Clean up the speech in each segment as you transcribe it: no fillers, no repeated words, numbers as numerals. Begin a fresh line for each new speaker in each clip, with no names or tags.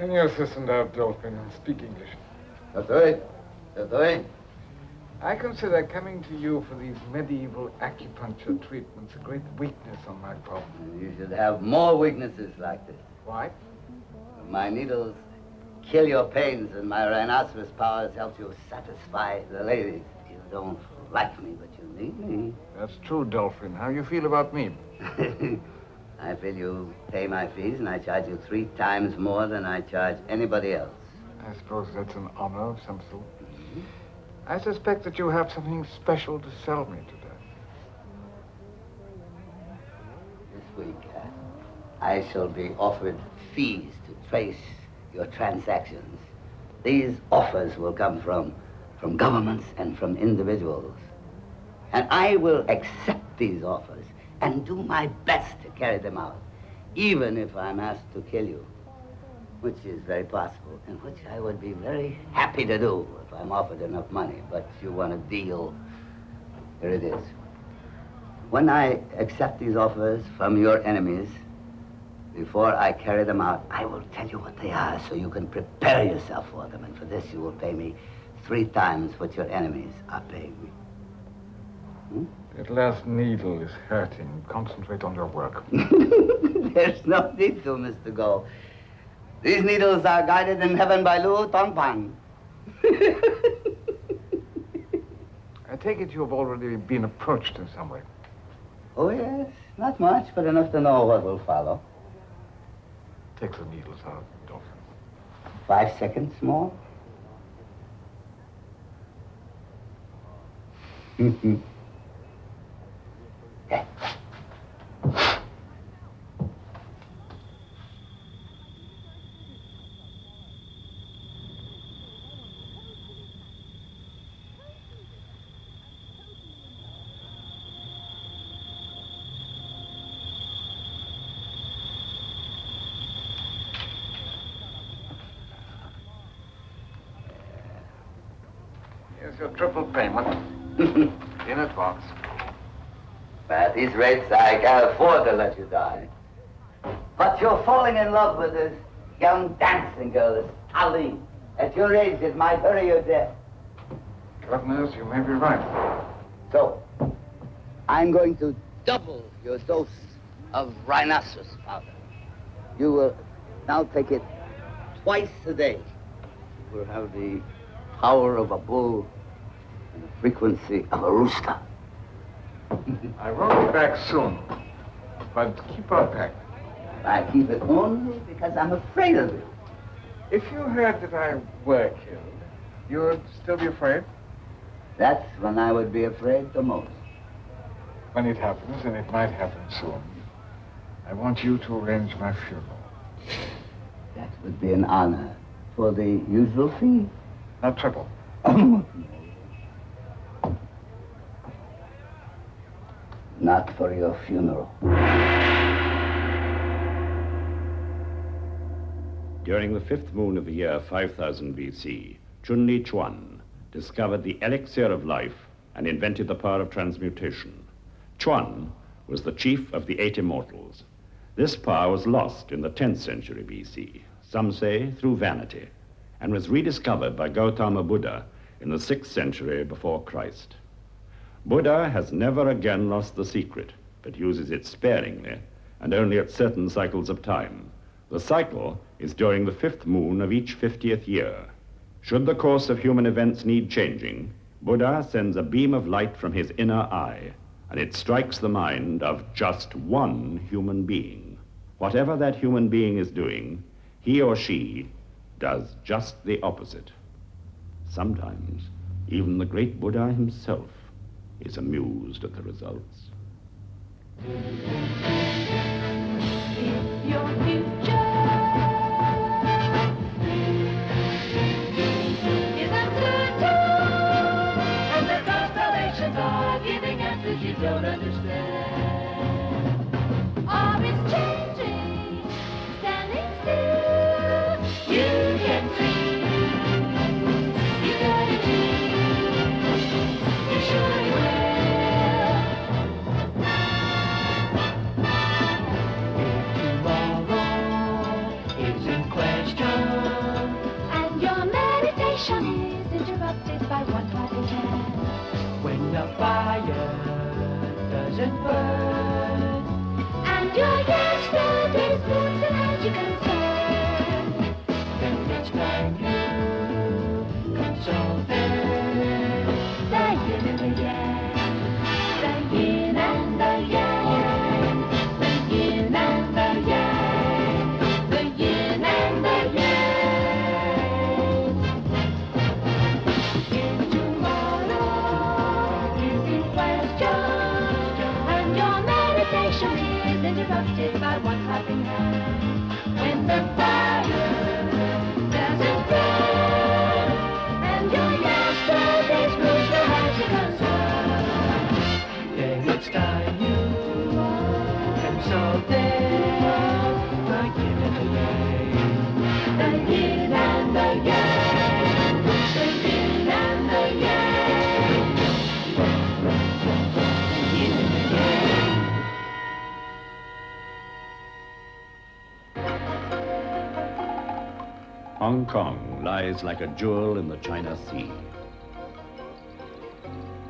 Send your assistant out, Dolphin, and speak English.
That's right. That's right.
I consider coming to you for these medieval acupuncture treatments a great weakness on my part.
You should have more weaknesses like this.
Why?
My needles kill your pains, and my rhinoceros powers help you satisfy the ladies. You don't like me, but you need me.
That's true, Dolphin. How you feel about me?
I feel you pay my fees, and I charge you 3 times more than I charge anybody else.
I suppose that's an honor of some sort. Mm-hmm. I suspect that you have something special to sell me today.
This week, I shall be offered fees to trace your transactions. These offers will come from governments and from individuals. And I will accept these offers and do my best to carry them out, even if I'm asked to kill you, which is very possible, and which I would be very happy to do if I'm offered enough money. But you want a deal, here it is. When I accept these offers from your enemies, before I carry them out, I will tell you what they are so you can prepare yourself for them. And for this, you will pay me 3 times what your enemies are paying me.
That last needle is hurting. Concentrate on your work.
There's no need to, Mr. Go. These needles are guided in heaven by Lu Tongpan.
I take it you have already been approached in some way.
Oh, yes. Not much, but enough to know what will follow.
Take the needles out, Dolphin.
5 seconds more. Okay.
Here's your triple payment. In advance.
At these rates, I can't afford to let you die. But you're falling in love with this young dancing girl, this Ali. At your age, it might hurry your death.
God knows, you may be right.
So, I'm going to double your dose of rhinoceros powder. You will now take it twice a day. You will have the power of a bull and the frequency of a rooster.
I won't be back soon, but keep on packing.
I keep it only because I'm afraid of you.
If you heard that I were killed, you would still be afraid?
That's when I would be afraid the most.
When it happens, and it might happen soon, I want you to arrange my funeral.
That would be an honor for the usual fee.
Not triple.
Not for your funeral.
During the 5th moon of the year 5000 BC, Chunli Chuan discovered the elixir of life and invented the power of transmutation. Chuan was the chief of the 8 immortals. This power was lost in the 10th century BC, some say through vanity, and was rediscovered by Gautama Buddha in the 6th century before Christ. Buddha has never again lost the secret, but uses it sparingly and only at certain cycles of time. The cycle is during the 5th moon of each 50th year. Should the course of human events need changing, Buddha sends a beam of light from his inner eye, and it strikes the mind of just one human being. Whatever that human being is doing, he or she does just the opposite. Sometimes, even the great Buddha himself is amused at the results.
If your future is uncertain, and the constellations are giving answers you don't understand, or it's changing, standing still, you can see. You got a dream, you surely will. conversation is interrupted by one clapping hand. When the fire doesn't burn, and your yesterday's blues will have to concern. Then it's time you consult it, like yin and the yang. The yin and the yang. The yin and the yang. The yin and the yang.
Hong Kong lies like a jewel in the China Sea.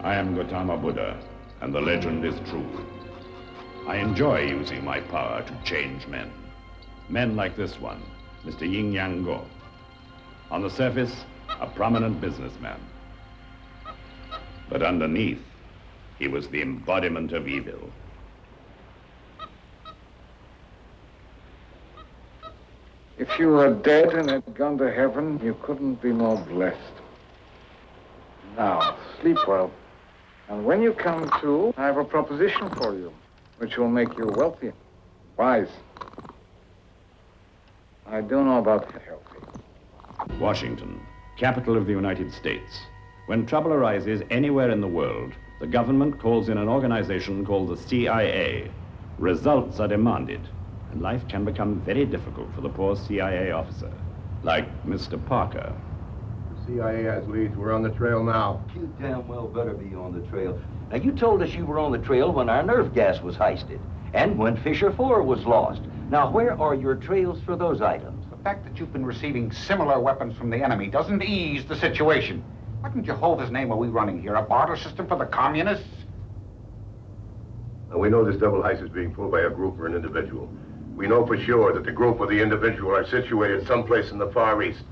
I am Gautama Buddha, and the legend is true. I enjoy using my power to change men. Men like this one, Mr. Yin Yang Go. On the surface, a prominent businessman. But underneath, he was the embodiment of evil.
If you were dead and had gone to heaven, you couldn't be more blessed. Now, sleep well. And when you come to, I have a proposition for you, which will make you wealthy, wise. I don't know about healthy.
Washington, capital of the United States. When trouble arises anywhere in the world, the government calls in an organization called the CIA. Results are demanded, and life can become very difficult for the poor CIA officer, like Mr. Parker.
The CIA has leads. We're on the trail now.
You damn well better be on the trail. Now, you told us you were on the trail when our nerve gas was heisted, and when Fisher 4 was lost. Now, where are your trails for those items?
The fact that you've been receiving similar weapons from the enemy doesn't ease the situation. What in Jehovah's name are we running here? A barter system for the communists?
Now, we know this double heist is being pulled by a group or an individual. We know for sure that the group or the individual are situated someplace in the Far East.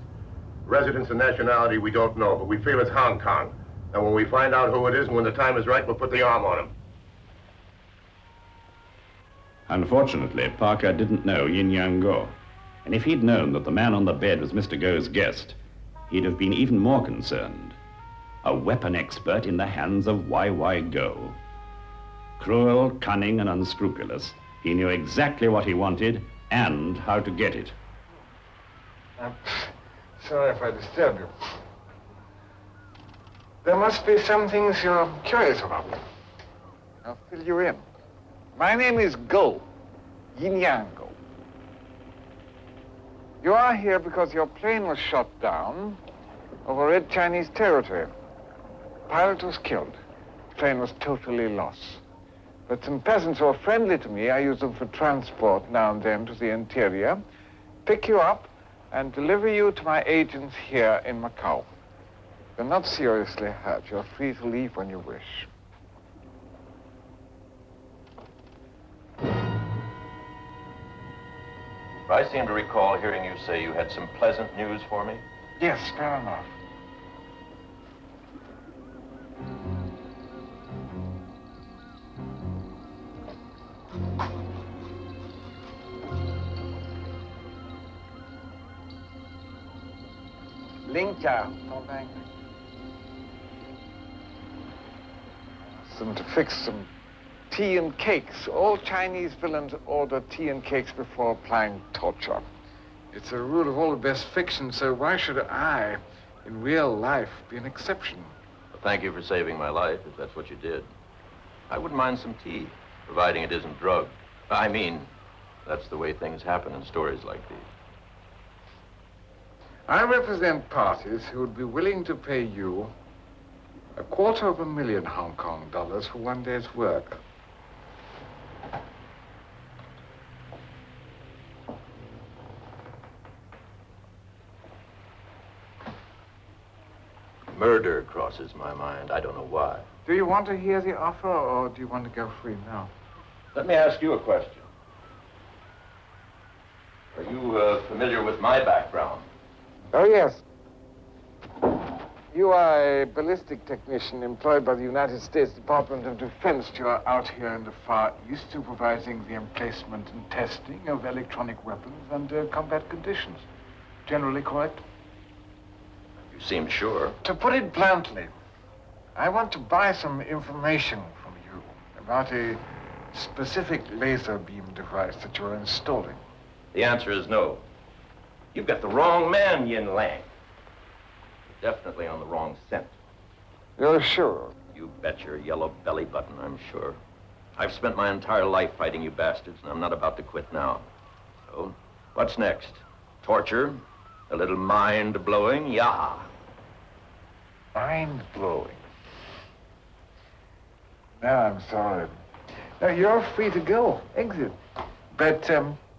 Residence and nationality we don't know, but we feel it's Hong Kong. And when we find out who it is and when the time is right, we'll put the arm on him.
Unfortunately, Parker didn't know Yin Yang Go. And if he'd known that the man on the bed was Mr. Go's guest, he'd have been even more concerned. A weapon expert in the hands of Y.Y. Go. Cruel, cunning, and unscrupulous, he knew exactly what he wanted and how to get it.
I'm sorry if I disturb you. There must be some things you're curious about. I'll fill you in. My name is Go, Yin Yang Go. You are here because your plane was shot down over Red Chinese territory. The pilot was killed. The plane was totally lost. But some peasants who are friendly to me, I use them for transport now and then to the interior, pick you up and deliver you to my agents here in Macau. You're not seriously hurt. You're free to leave when you wish.
I seem to recall hearing you say you had some pleasant news for me.
Yes, fair enough. Ling Cha, no thank you. Ask them to fix some tea and cakes. All Chinese villains order tea and cakes before applying torture. It's a rule of all the best fiction, so why should I, in real life, be an exception?
Well, thank you for saving my life, if that's what you did. I wouldn't mind some tea, providing it isn't drugged. I mean, that's the way things happen in stories like these.
I represent parties who would be willing to pay you $250,000 Hong Kong dollars for one day's work.
Murder crosses my mind. I don't know why.
Do you want to hear the offer, or do you want to go free now?
Let me ask you a question. Are you familiar with my background?
Oh, yes. You are a ballistic technician employed by the United States Department of Defense. You are out here in the Far East supervising the emplacement and testing of electronic weapons under combat conditions. Generally correct?
You seem sure.
To put it bluntly, I want to buy some information from you about a specific laser beam device that you're installing?
The answer is no. You've got the wrong man, Yin Lang. Definitely on the wrong scent.
You're sure?
You bet your yellow belly button, I'm sure. I've spent my entire life fighting you bastards, and I'm not about to quit now. So, what's next? Torture? A little mind-blowing? Yeah.
Mind-blowing. No, I'm sorry. No, you're free to go. Exit. But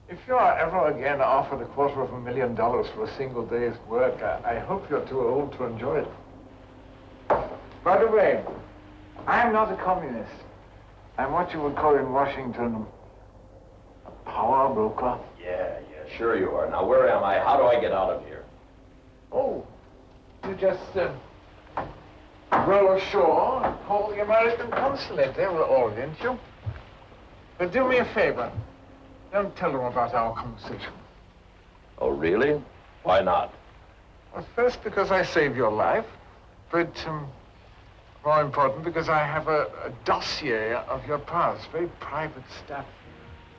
if you are ever again offered $250,000 for a single day's work, I hope you're too old to enjoy it. By the way, I'm not a communist. I'm what you would call in Washington a power broker.
Yeah, sure you are. Now, where am I? How do I get out of here?
Oh, you just row ashore and call the American consulate. They will orient you. But do me a favor. Don't tell them about our conversation.
Oh, really? Why not?
Well, first, because I saved your life. But more important, because I have a dossier of your past. Very private stuff.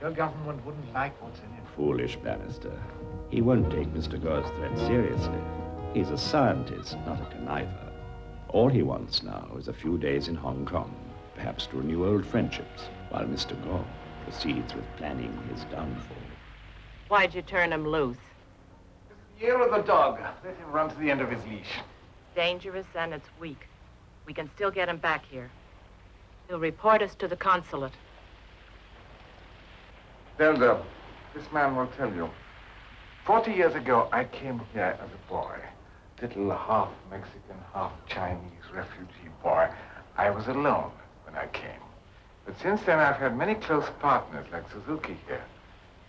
Your government wouldn't like what's in it.
Foolish Bannister. He won't take Mr. Gore's threat seriously. He's a scientist, not a conniver. All he wants now is a few days in Hong Kong, perhaps to renew old friendships, while Mr. Gore proceeds with planning his downfall.
Why'd you turn him loose?
It's the year of the dog. Let him run to the end of his leash.
Dangerous and it's weak. We can still get him back here. He'll report us to the consulate.
Zelda, this man will tell you. 40 years ago, I came here as a boy. Little half-Mexican, half-Chinese refugee boy. I was alone when I came. But since then, I've had many close partners like Suzuki here.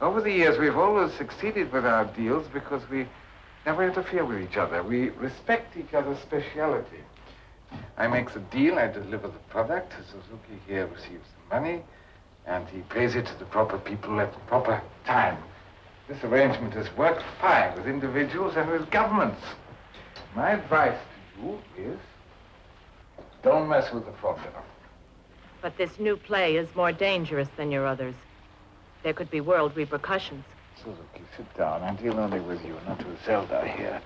Over the years, we've always succeeded with our deals because we never interfere with each other. We respect each other's speciality. I make the deal, I deliver the product. Suzuki here receives the money, and he pays it to the proper people at the proper time. This arrangement has worked fine with individuals and with governments. My advice to you is, don't mess with the formula.
But this new play is more dangerous than your others. There could be world repercussions.
Suzuki, sit down. I deal only with you, not with Zelda here.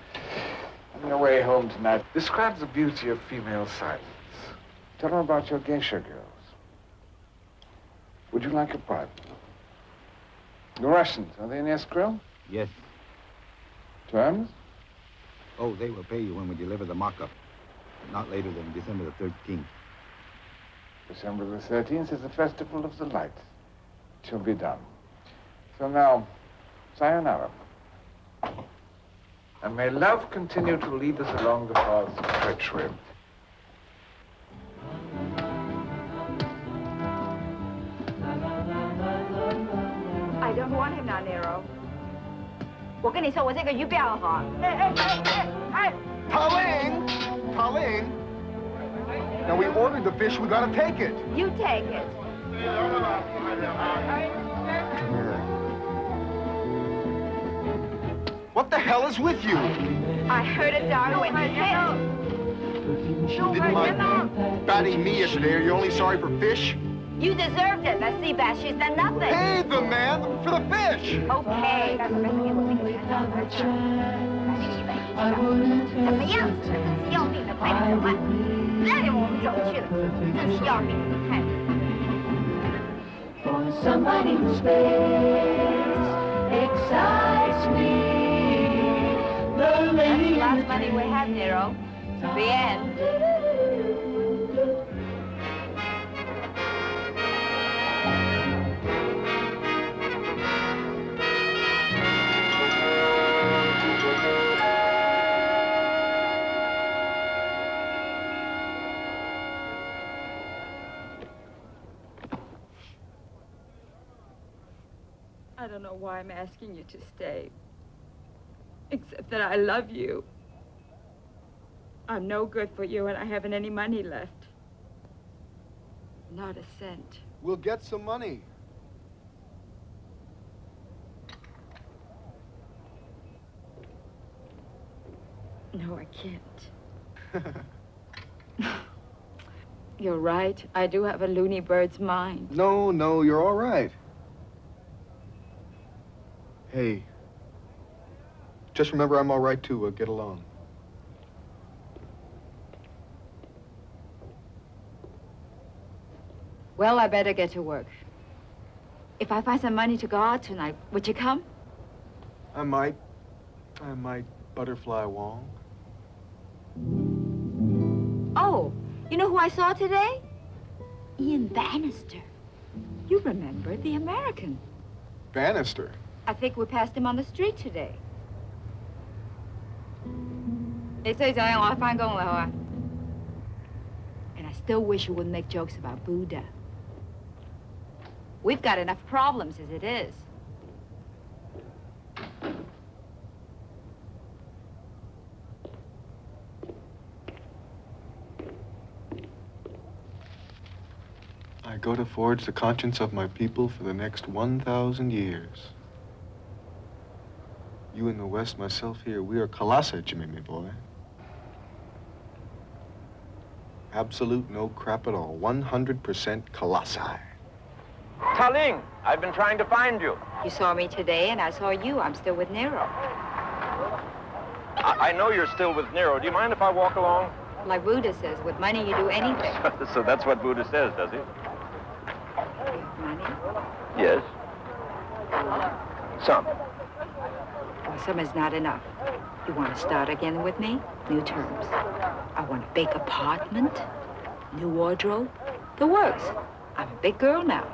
On your way home tonight, describe the beauty of female silence. Tell them about your geisha girls. Would you like a bribe? The Russians, are they in escrow?
Yes.
Terms?
Oh, they will pay you when we deliver the mock-up. Not later than December the 13th.
December the 13th is the Festival of the Lights. It shall be done. So now, sayonara. And may love continue to lead us along the paths of treachery.
I don't want him now, Nero. 我跟你说，我这个鱼标哈。
Pauline! Pauline! Now, we ordered the fish, we gotta take it.
You take it.
What the hell is with you?
I heard a dog when he hit.
Didn't mind batting me yesterday. Are you only sorry for fish?
You deserved it. That sea bass, she's done nothing.
Hey, the man, for the fish.
Okay. 怎么样子？要命的快点走吧！再我们走去了，真是要命的太。
For somebody whose face excites me, the lady.
That's the last money we have, Nero. The end.
I don't know why I'm asking you to stay. Except that I love you. I'm no good for you and I haven't any money left. Not a cent.
We'll get some money.
No, I can't. You're right. I do have a loony bird's mind.
No, no, you're all right. Hey, just remember I'm all right, too. We'll get along.
Well, I better get to work. If I find some money to go out tonight, would you come?
I might, Butterfly Wong.
Oh, you know who I saw today? Ian Bannister. You remember, the American.
Bannister?
I think we passed him on the street today. And I still wish you wouldn't make jokes about Buddha. We've got enough problems as it is.
I go to forge the conscience of my people for the next 1,000 years. You in the West, myself here, we are colossi, Jimmy, my boy. Absolute no crap at all. 100% colossi.
Taling, I've been trying to find you.
You saw me today, and I saw you. I'm still with Nero.
I know you're still with Nero. Do you mind if I walk along?
Like Buddha says, with money you do anything.
So that's what Buddha says, does he?
You have money?
Yes. Some.
Well, some is not enough. You want to start again with me? New terms. I want a big apartment, new wardrobe, the works. I'm a big girl now.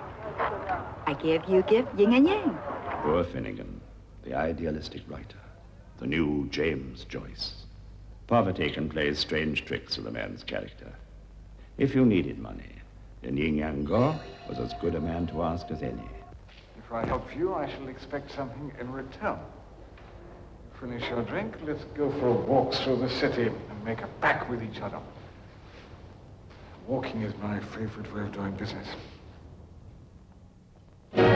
I give, you give, yin and yang.
Poor Finnegan, the idealistic writer, the new James Joyce. Poverty can play strange tricks with a man's character. If you needed money, then Yin Yang Go was as good a man to ask as any.
If I help you, I shall expect something in return. Finish your drink, let's go for a walk through the city and make a pact with each other. Walking is my favorite way of doing business.
Your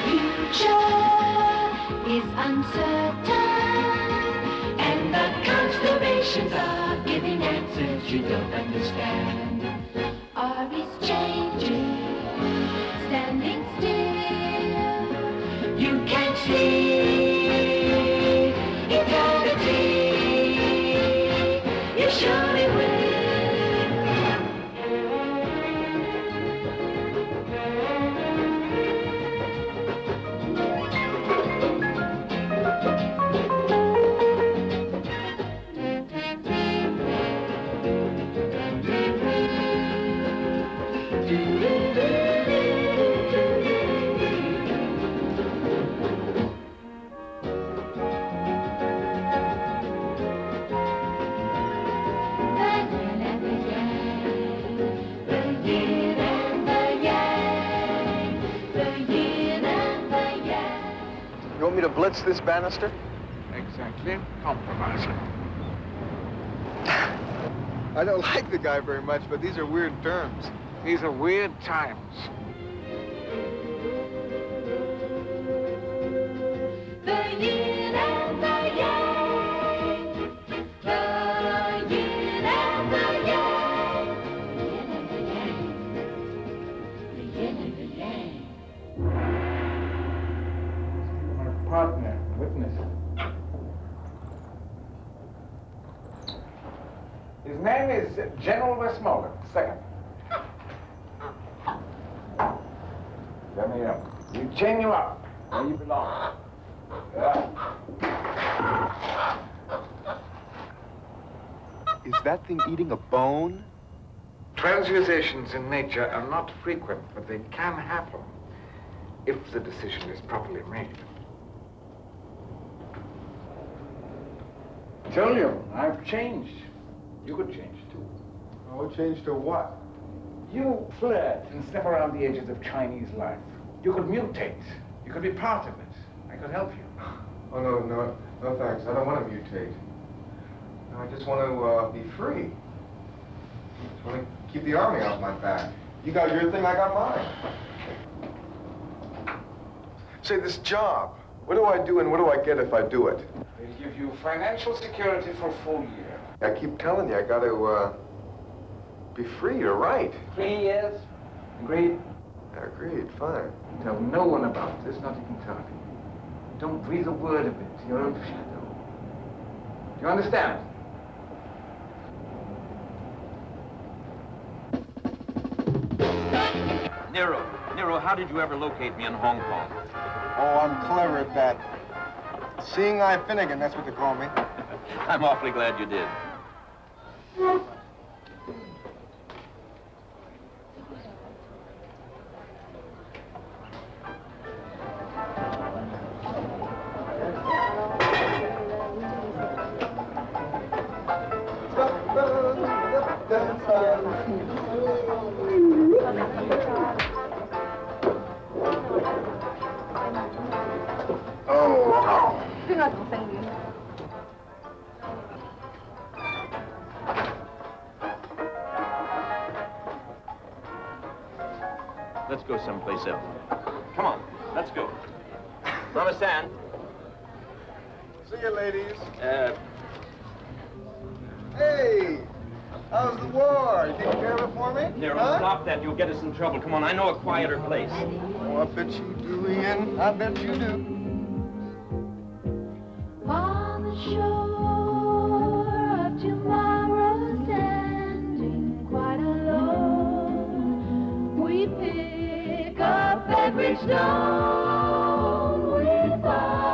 future is uncertain, and the constellations are giving answers you don't understand. Ari's changing, standing still. You can't see eternity. You surely will.
You want me to blitz this Bannister?
Exactly. Compromising.
I don't like the guy very much, but these are weird terms.
These are weird times.
The yin and the yang. The yin and the yang. The yin and the yang.
My partner, witness. His name is General Westmoreland, second. Come here. We chain you up where you belong.
Is that thing eating a bone?
Transmutations in nature are not frequent, but they can happen if the decision is properly made. I told you, I've changed. You could change too.
Oh, change to what?
You flirt and step around the edges of Chinese life. You could mutate. You could be part of it. I could help you.
Oh, no thanks. I don't want to mutate. I just want to be free. I just want to keep the army off my back. You got your thing, I got mine. Say, this job, what do I do and what do I get if I do it?
They give you financial security for a full year.
I keep telling you, I got to Be free, you're right.
Free, yes. Agreed.
Agreed, fine.
Tell no one about this, not even Charlie. Don't breathe a word of it to your own shadow. Do you understand?
Nero, how did you ever locate me in Hong Kong?
Oh, I'm clever at that. Seeing Eye Finnegan, that's what they call me.
I'm awfully glad you did. Let's go someplace else. Come on, let's go. Mama San.
See you, ladies.
Hey,
Hey, how's the war? You taking care of it for me?
Nero,
Huh?
stop that. You'll get us in trouble. Come on, I know a quieter place.
Oh, I bet you do, Ian. I bet you do.
On the shore of tomorrow, standing quite alone, we pick up every stone we find.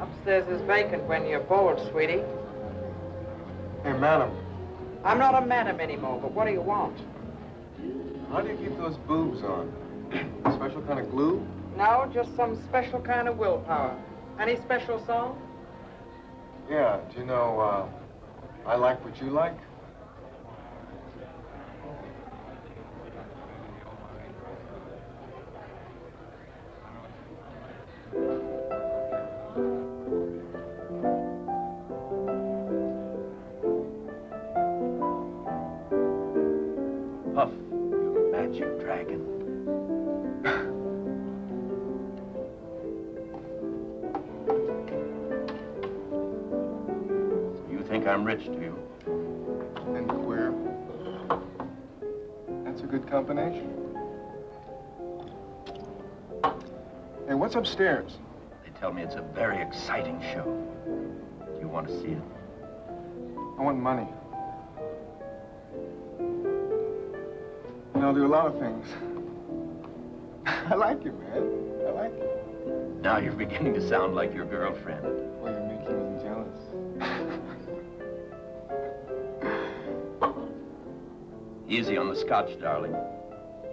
Upstairs is vacant when you're bored, sweetie.
Hey, madam,
I'm not a madam anymore, but what do you want?
how do you keep those boobs on? Special kind of glue?
No, just some special kind of willpower. Any special song?
Yeah, do you know, I like what you like?
Puff, you magic dragon. You think I'm rich, do you?
And queer. That's a good combination. Hey, what's upstairs?
They tell me it's a very exciting show. Do you want to see it?
I want money. And I'll do a lot of things. I like you, man. I like you.
Now you're beginning to sound like your girlfriend.
Well, you're making me jealous.
Easy on the scotch, darling.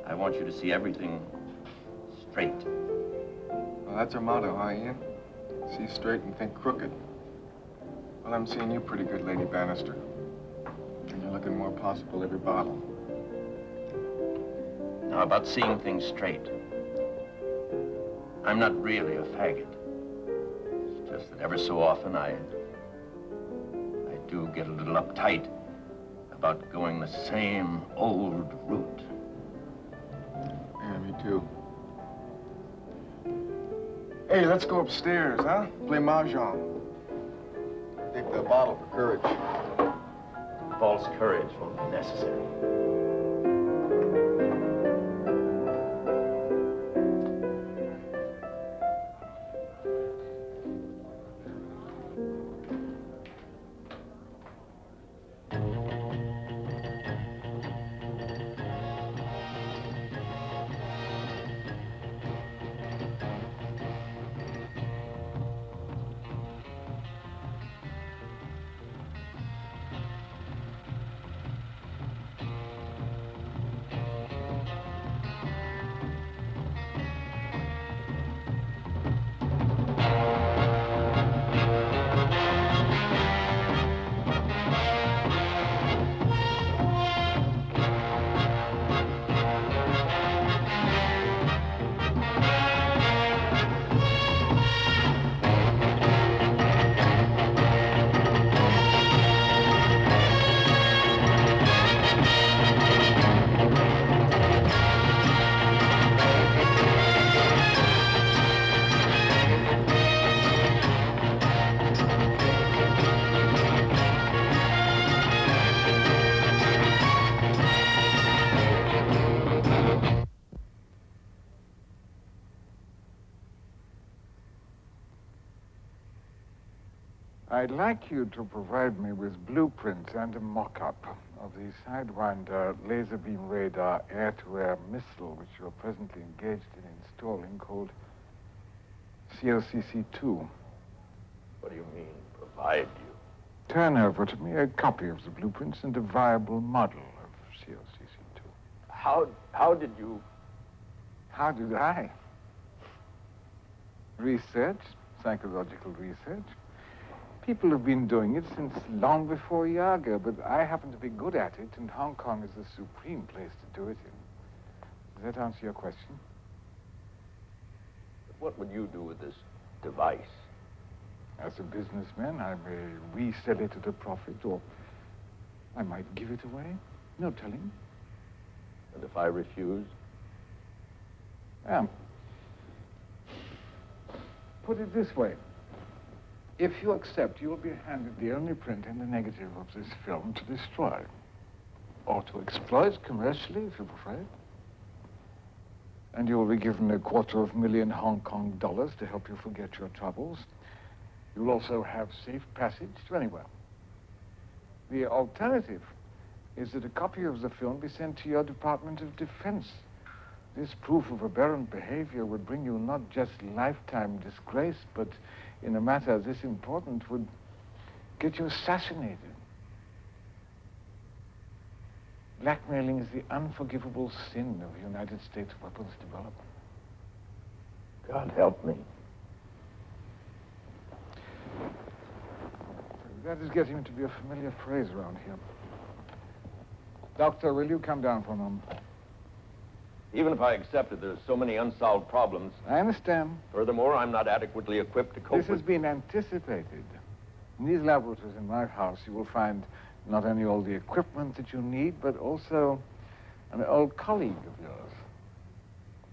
I want you to see everything straight.
Well, that's our motto, huh, Ian? See straight and think crooked. Well, I'm seeing you pretty good, Lady Bannister. And you're looking more possible every bottle.
Now, about seeing things straight. I'm not really a faggot. It's just that ever so often I do get a little uptight about going the same old route.
Yeah, me too. Hey, let's go upstairs, huh? Play mahjong. Take the bottle for courage.
False courage won't be necessary.
I'd like you to provide me with blueprints and a mock-up of the Sidewinder laser beam radar air-to-air missile which you're presently engaged in installing, called COCC-2.
What do you mean, provide you?
Turn over to me a copy of the blueprints and a viable model of COCC-2.
How did you...
How did I? Research, psychological research. People have been doing it since long before Yaga, but I happen to be good at it, and Hong Kong is the supreme place to do it in. Does that answer your question?
What would you do with this device?
As a businessman, I may resell it at a profit, or I might give it away. No telling.
And if I refuse?
Put it this way. If you accept, you will be handed the only print and the negative of this film to destroy. Or to exploit commercially, if you prefer. And you will be given $250,000 Hong Kong dollars to help you forget your troubles. You will also have safe passage to anywhere. The alternative is that a copy of the film be sent to your Department of Defense. This proof of aberrant behavior would bring you not just lifetime disgrace, but in a matter this important would get you assassinated. Blackmailing is the unforgivable sin of United States weapons development.
God help me.
That is getting to be a familiar phrase around here. Doctor, will you come down for a moment?
Even if I accepted, there's so many unsolved problems.
I understand.
Furthermore, I'm not adequately equipped to cope
This has been anticipated. In these laboratories in my house, you will find not only all the equipment that you need, but also an old colleague of yours.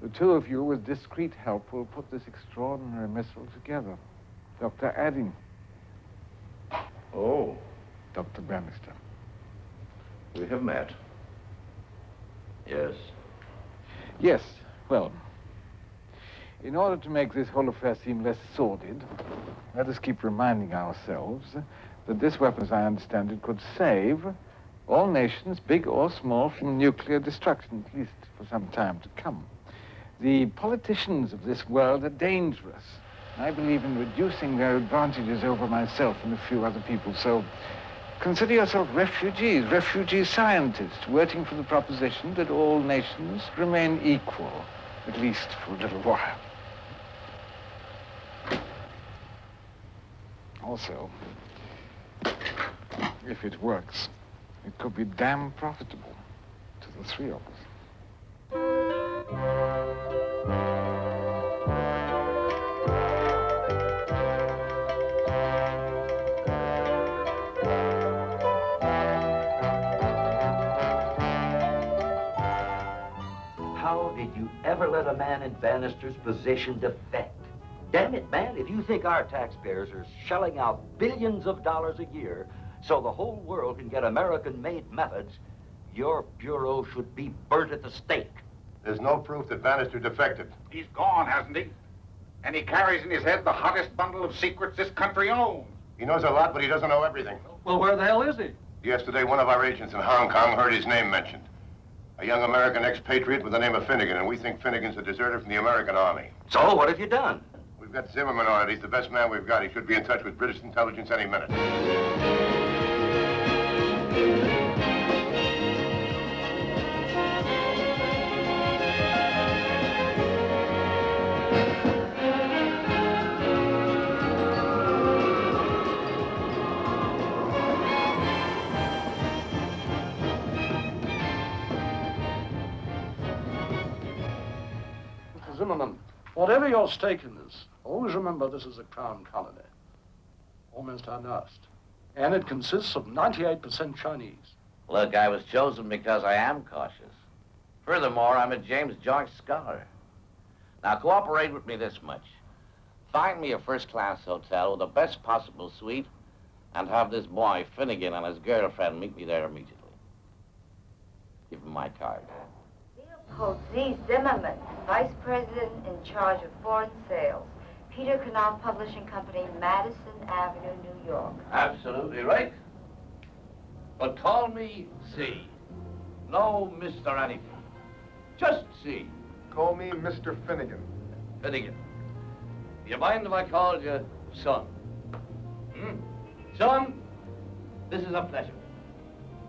The two of you, with discreet help, will put this extraordinary missile together. Dr. Adding.
Oh.
Dr. Bannister.
We have met. Yes.
Yes, well, in order to make this whole affair seem less sordid, let us keep reminding ourselves that this weapon, as I understand it, could save all nations, big or small, from nuclear destruction, at least for some time to come. The politicians of this world are dangerous. I believe in reducing their advantages over myself and a few other people, so consider yourself refugees, refugee scientists, working for the proposition that all nations remain equal, at least for a little while. Also, if it works, it could be damn profitable to the three of us.
How did you ever let a man in Bannister's position defect? Damn it, man, if you think our taxpayers are shelling out billions of dollars a year so the whole world can get American-made methods, your bureau should be burnt at the stake.
There's no proof that Bannister defected.
He's gone, hasn't he? And he carries in his head the hottest bundle of secrets this country owns.
He knows a lot, but he doesn't know everything.
Well, where the hell is he?
Yesterday, one of our agents in Hong Kong heard his name mentioned. A young American expatriate with the name of Finnegan, and we think Finnegan's a deserter from the American Army.
So, what have you done?
We've got Zimmerman on it. He's the best man we've got. He should be in touch with British intelligence any minute.
Zimmerman, whatever your stake in this, always remember this is a crown colony, almost unasked. And it consists of 98% Chinese.
Look, I was chosen because I am cautious. Furthermore, I'm a James Joyce scholar. Now, cooperate with me this much. Find me a first-class hotel with the best possible suite and have this boy, Finnegan, and his girlfriend meet me there immediately. Give him my card.
Leopold Z. Zimmerman, Vice President in charge of foreign sales.
Peter Canal Publishing Company, Madison Avenue, New York.
Absolutely right. But call me C. No Mr. Anything. Just C.
Call me Mr. Finnegan.
Finnegan. Do you mind if I called you son? Son, this is a pleasure.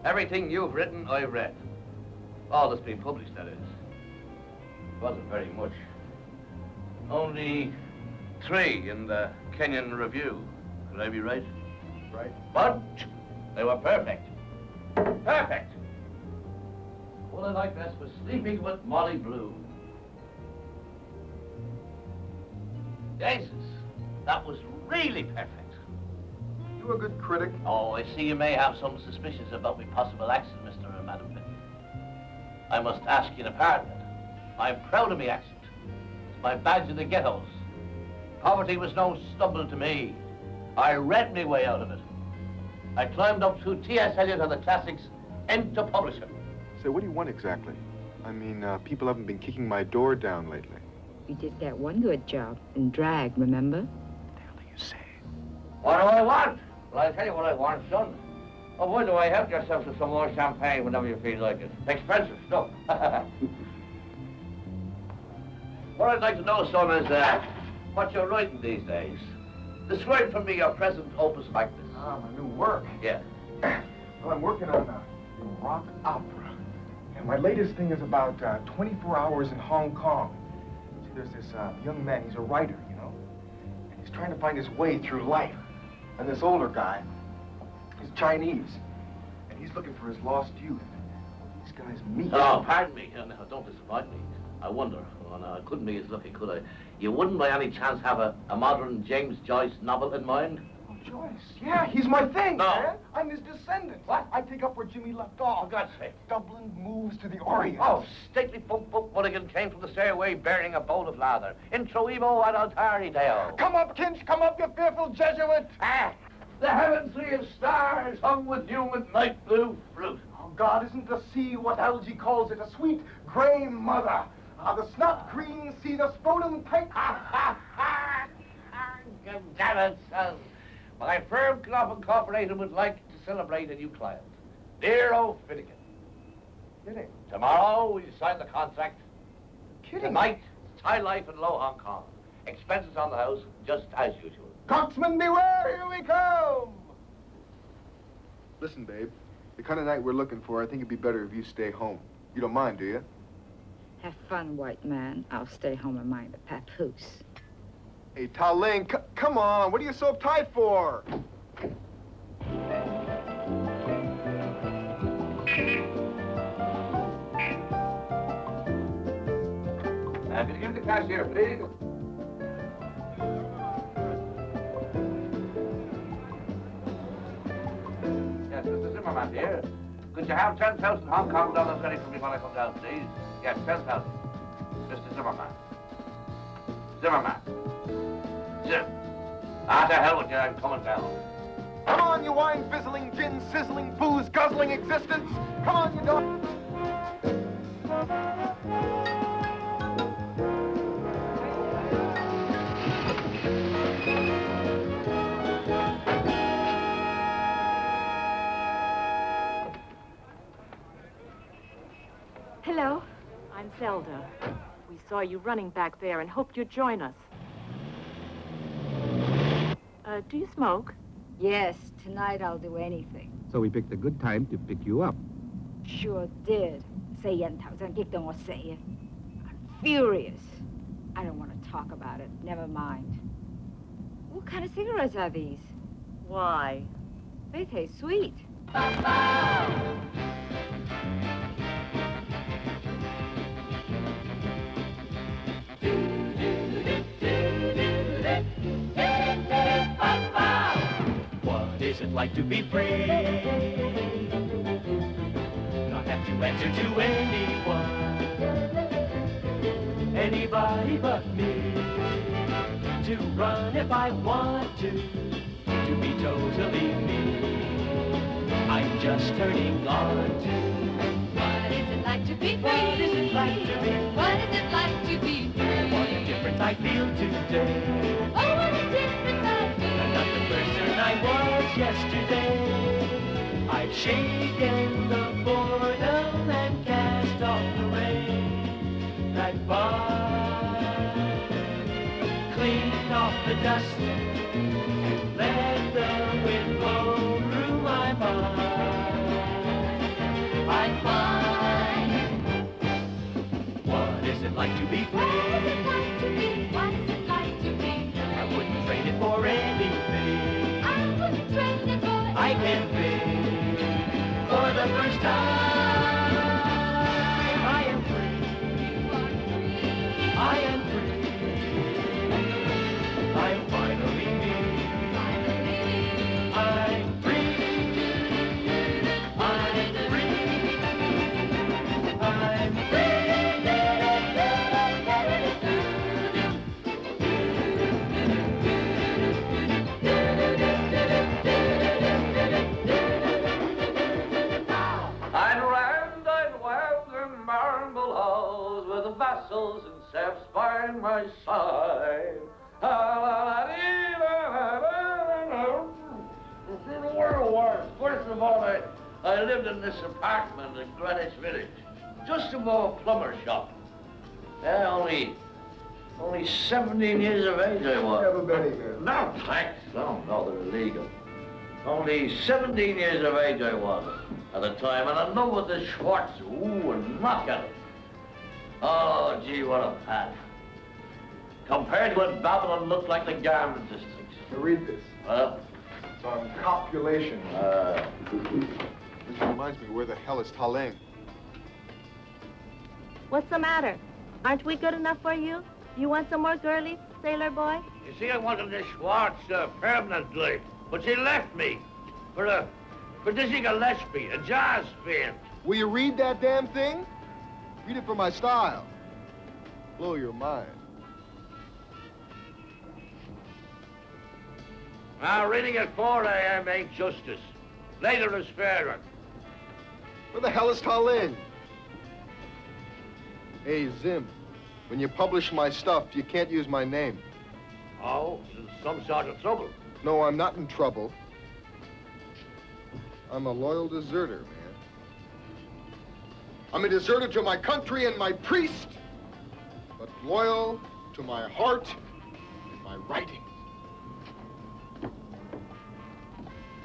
Everything you've written, I've read. All that's been published, that is. It wasn't very much. Only 3 in the Kenyan Review. Could I be right?
Right.
But they were perfect. Perfect. What I like best was Sleeping with Molly Blue. Jesus, that was really perfect.
You a good critic?
Oh, I see you may have some suspicions about my possible accent, Mr. and Madam Finn. I must ask you to pardon it. I'm proud of my accent. It's my badge of the ghettos. Poverty was no stumble to me. I read my way out of it. I climbed up through T.S. Eliot and the classics into publishing.
Say, what do you want exactly? I mean, people haven't been kicking my door down lately.
You did that one good job in drag, remember?
What the hell do you say?
What do I want? Well, I'll tell you what I want, son. Oh, boy, do I help yourself to some more champagne whenever you feel like it. Expensive stuff. What I'd like to know, son, is what you're writing these days. Describe for me your present opus magnus.
Ah, my new work.
Yeah.
Well, I'm working on a rock opera. And my latest thing is about 24 hours in Hong Kong. See, there's this young man, he's a writer, you know? And he's trying to find his way through life. And this older guy, he's Chinese. And he's looking for his lost youth. These guys meet.
Oh, pardon me. No, don't disappoint me. I wonder. Oh, no, I couldn't be as lucky, could I? You wouldn't by any chance have a modern James Joyce novel in mind?
Oh, Joyce? Yeah, he's my thing,
No.
man. I'm his descendant. What? I take up where Jimmy left off.
For God's sake.
Dublin moves to the Orient.
Oh, stately Bump Mulligan came from the stairway bearing a bowl of lather. Intro Evo ad altare Deo.
Come up, Kinch, come up, you fearful Jesuit!
Ah, the heavens three of stars hung with humid night blue fruit.
Oh, God, isn't the sea what Algy calls it? A sweet gray mother. The snot green sea, the scrotum tight.
Damn it, son. My firm Club Incorporated would like to celebrate a new client. Dear old Finnegan.
Kidding.
Tomorrow we sign the contract.
Kidding.
Tonight, it's high life in low Hong Kong. Expenses on the house, just as usual.
Coxman, beware, here we come! Listen, babe, the kind of night we're looking for, I think it'd be better if you stay home. You don't mind, do you?
Have fun, white man. I'll stay home and mind the papoose.
Hey, Taling, come on, what are you so uptight for?
Could you give the cashier, please? Yes, Mr. Zimmerman here. Could you have 10,000 Hong Kong dollars ready for me when I come down, please? Yes, 10,000. Mr. Zimmerman. Zimmerman. Zim. Ah, to hell with you, I'm coming down.
Come on, you wine-fizzling, gin-sizzling, booze-guzzling existence! Come on, you dog!
Hello. I'm Zelda. We saw you running back there and hoped you'd join us. Do you smoke?
Yes, tonight I'll do anything.
So we picked a good time to pick you up.
Sure did. 四人頭真激到我死啊. I'm furious. I don't want to talk about it. Never mind. What kind of cigarettes are these?
Why?
They taste sweet.
What is it like to be free? Not have to answer to anyone, anybody but me. To run if I want to be totally me. I'm just turning on to. What is it like to be free? What is it like to be? What is it like to be free? What a different I feel today. Oh, what a difference I feel. I'm not the person I was yesterday. I've shaken the boredom and cast off the rain that binds. Cleaned off the dust and let the wind blow through my mind. I find, what is it like to be free? What is it like to be? I wouldn't trade it for anything. I wouldn't trade it for anything. I can think, for the first time, I am free. You are free. I am free. I'm finally me. I'm free. I'm free. I'm free.
I'd land in marble halls with the vassals and serfs by my side. Through the World Wars, first of all, I lived in this apartment in Greenwich Village, just above a plumber shop. Yeah, only 17 years of age I was.
Never been here.
No, thanks. No, they're illegal. Only 17 years of age I was at the time, and I know what the Schwartz, ooh, and knock at it. Oh, gee, what a pat. Compared to what Babylon looked like the garment districts.
So read this.
Huh?
It's on copulation. This reminds me, where the hell is Taleng?
What's the matter? Aren't we good enough for you? You want some more girlies, sailor boy?
You see, I wanted this Schwartz permanently, but she left me for dissing a lesbian, a jazz fan.
Will you read that damn thing? Read it for my style. Blow your mind.
Now, reading at 4 a.m. ain't justice. Later is fairer.
Where the hell is Taleng? Hey, Zim, when you publish my stuff, you can't use my name.
Oh, in some sort of trouble.
No, I'm not in trouble. I'm a loyal deserter, man. I'm a deserter to my country and my priest, but loyal to my heart and my writing.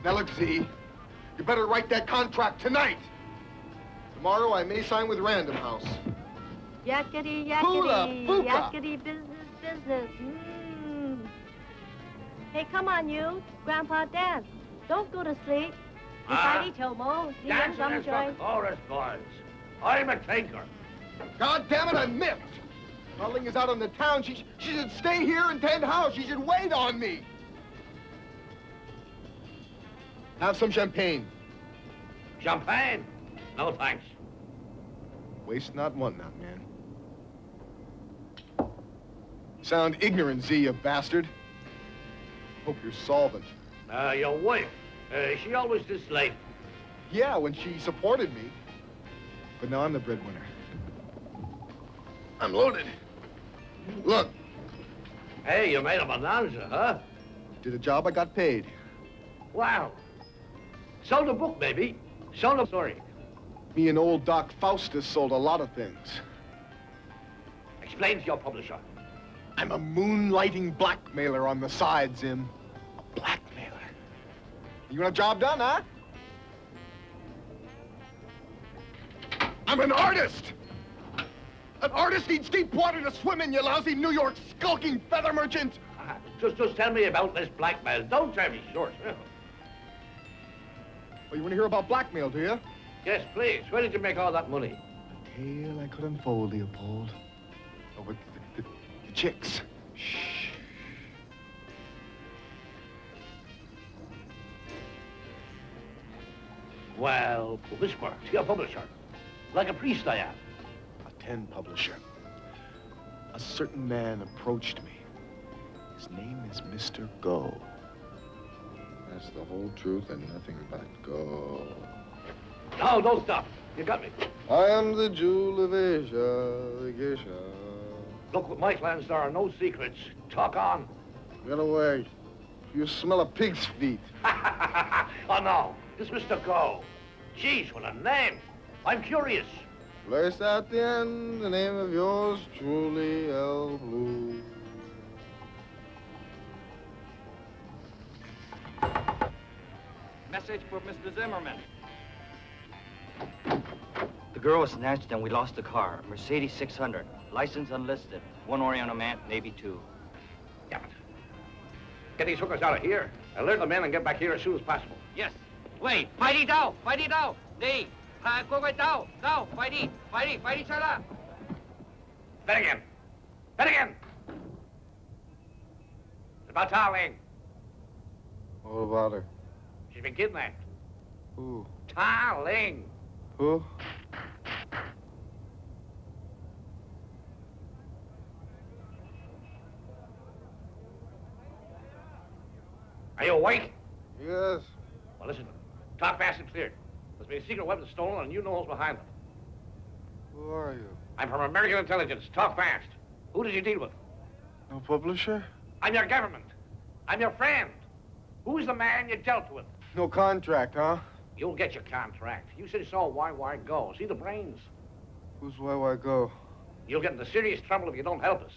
Now look, Z, you better write that contract tonight. Tomorrow I may sign with Random House.
Yakety,
Hula,
yakety,
booga.
yakety, business. Hey, come on, you. Grandpa, dance. Don't go to sleep. Party, Tomo.
Dancing is for chorus boys. I'm a tinker.
God damn it, I miffed. Darling is out on the town. She should stay here and tend house. She should wait on me. Have some champagne.
Champagne? No, thanks.
Waste not, want not, man. Sound ignorant, Z, you bastard. Hope you're solvent.
Your wife, she always this late.
Yeah, when she supported me. But now I'm the breadwinner. I'm loaded. Look.
Hey, you made a bonanza, huh?
Did a job, I got paid.
Wow. Sold a book, maybe. Sold a story.
Me and old Doc Faustus sold a lot of things.
Explain to your publisher.
I'm a moonlighting blackmailer on the side, Zim. A blackmailer. You want a job done, huh? I'm an artist! An artist needs deep water to swim in, you lousy New York skulking feather merchant!
Just tell me about this blackmail. Don't tell me short.
Well, you want to hear about blackmail, do you?
Yes, please. Where did you make all that money?
A tale I could unfold, Leopold. Oh, but the chicks. Shh.
Well, whisper to your publisher. Like a priest I am.
A 10 publisher. A certain man approached me. His name is Mr. Go. That's the whole truth and nothing but Go.
No, don't stop. You got me.
I am the jewel of Asia, the geisha.
Look, with my plans, there are no secrets. Talk on.
Get away. You smell a pig's feet.
Oh, no. This Mr. Go. Jeez, what a name. I'm curious.
Place at the end, the name of yours truly, L. Blue.
Message for Mr. Zimmerman. The girl was snatched and we lost the car. Mercedes 600. License unlisted. 1 Orient Navy 2.
Damn it. Get these hookers out of here. Alert the men and get back here as soon as possible.
Yes. Wait. 快啲走，快啲走。你，乖乖走，走，快啲出啦。
Bet again. Bet again. It's about Tarling.
What about her?
She's been kidnapped.
Who?
Tarling.
Who?
Are you awake?
Yes.
Well, listen. Talk fast and clear. There's been a secret weapon stolen, and you know who's behind them.
Who are you?
I'm from American intelligence. Talk fast. Who did you deal with?
No publisher?
I'm your government. I'm your friend. Who's the man you dealt with?
No contract, huh?
You'll get your contract. You say so, why go? See the brains?
Who's why go?
You'll get into serious trouble if you don't help us.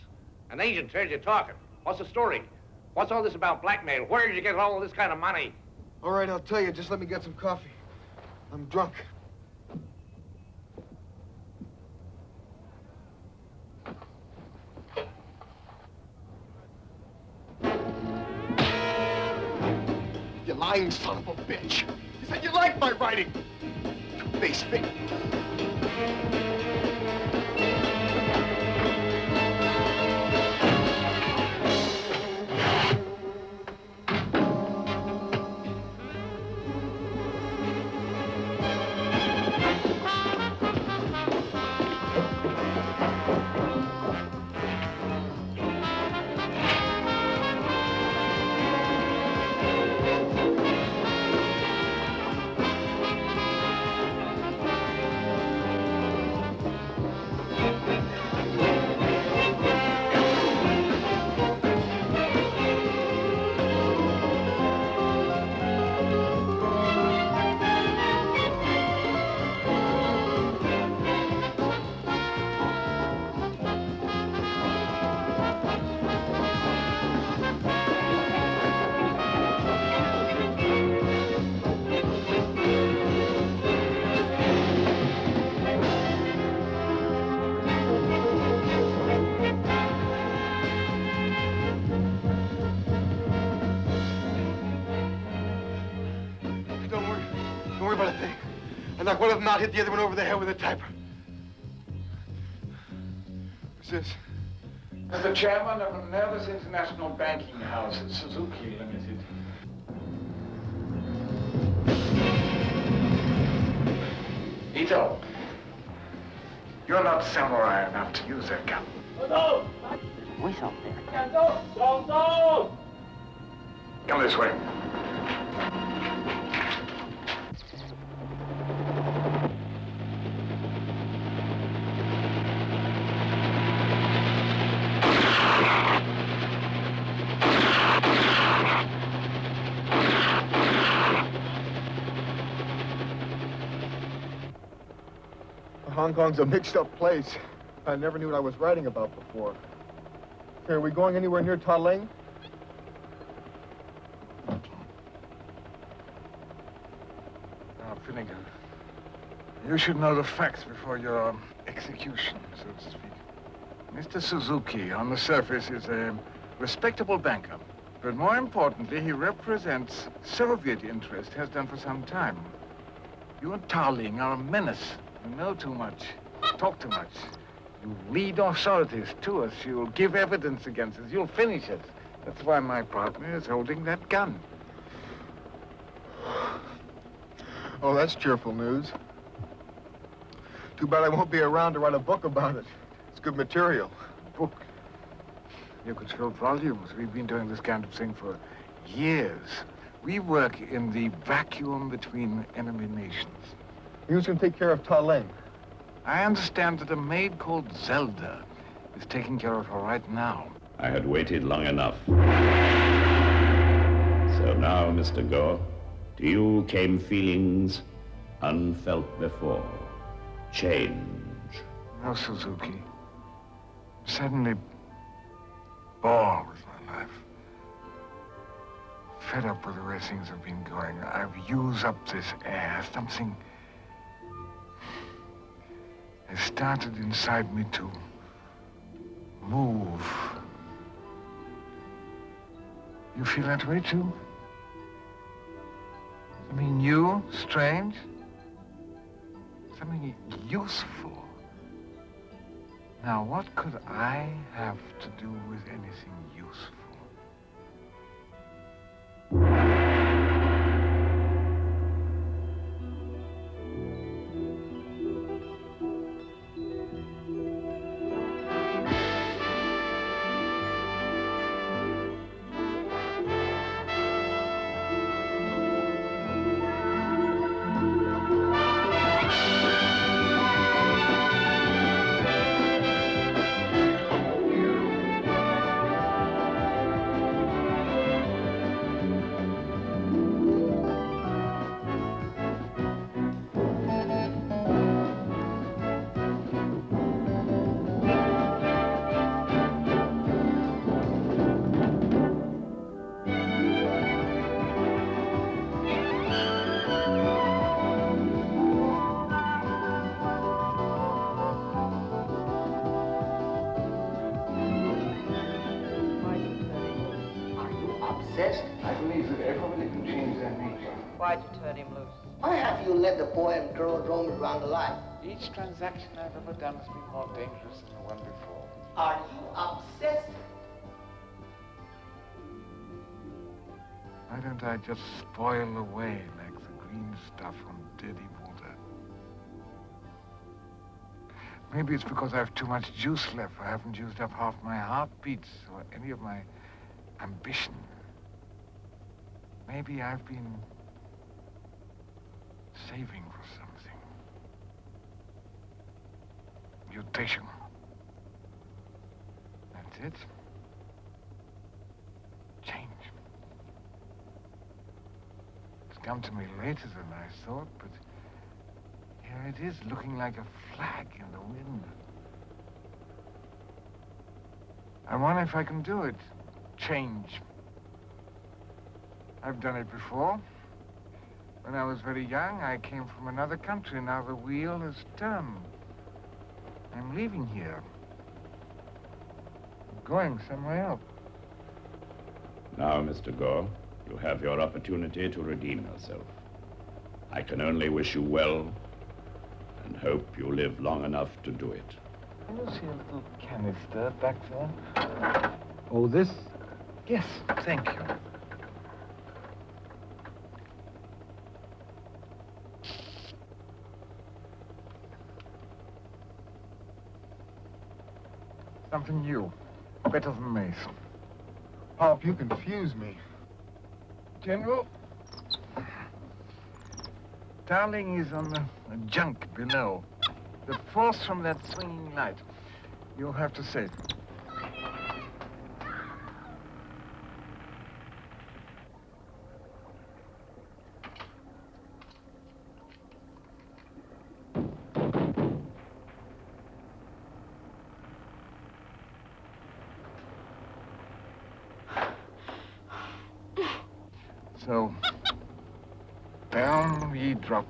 An agent heard you talking. What's the story? What's all this about blackmail? Where did you get all this kind of money?
All right, I'll tell you. Just let me get some coffee. I'm drunk. You lying son of a bitch. You said you liked my writing. Face thing. And like one of them not hit the other one over the head with a typer. What's this?
As the chairman of Nervous International Banking House at Suzuki Limited. Ito, you're not samurai enough to use that gun.
No! There's a voice out there.
Come this way.
Hong Kong's a mixed-up place. I never knew what I was writing about before. Hey, are we going anywhere near Taling?
Now, Finnegan, you should know the facts before your execution, so to speak. Mr. Suzuki, on the surface, is a respectable banker. But more importantly, he represents Soviet interest, has done for some time. You and Tarling are a menace. You know too much, talk too much. You lead authorities to us. You'll give evidence against us. You'll finish us. That's why my partner is holding that gun.
Oh, that's cheerful news. Too bad I won't be around to write a book about it. It's good material.
Book? You could fill volumes. We've been doing this kind of thing for years. We work in the vacuum between enemy nations.
Who's going to take care of Taling?
I understand that a maid called Zelda is taking care of her right now.
I had waited long enough. So now, Mr. Gore, to you came feelings unfelt before. Change.
No, Suzuki. Suddenly bored with my life. Fed up with the way things have been going. I've used up this air. Something has started inside me to move. You feel that way too? Something new, strange, something useful. Now, what could I have to do with anything useful? I believe that everybody can change their nature.
Why'd you turn him loose?
Why have you let the boy and girl roam around the line?
Each transaction I've ever done has been more dangerous than the one before.
Are you obsessed?
Why don't I just spoil away like the green stuff on dirty water? Maybe it's because I have too much juice left. I haven't used up half my heartbeats or any of my ambition. Maybe I've been saving for something. Mutation. That's it. Change. It's come to me later than I thought, but here it is, looking like a flag in the wind. I wonder if I can do it. Change. I've done it before. When I was very young, I came from another country. Now the wheel has turned. I'm leaving here. I'm going somewhere else.
Now, Mr. Gore, you have your opportunity to redeem yourself. I can only wish you well and hope you live long enough to do it.
Can you see a little canister back there?
Oh, this?
Yes, thank you. Something new. Better than mace.
Pop, you confuse me.
General, Darling is on the junk below. The force from that swinging light. You'll have to save it. So, down we drop.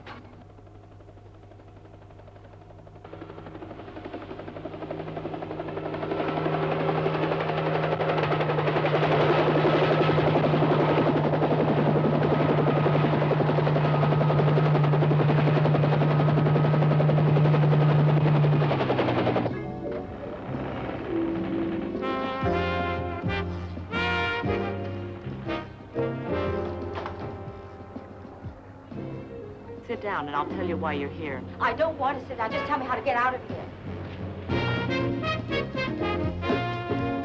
Sit down and I'll tell you why you're here.
I don't want to sit down. Just tell me how to get out of here.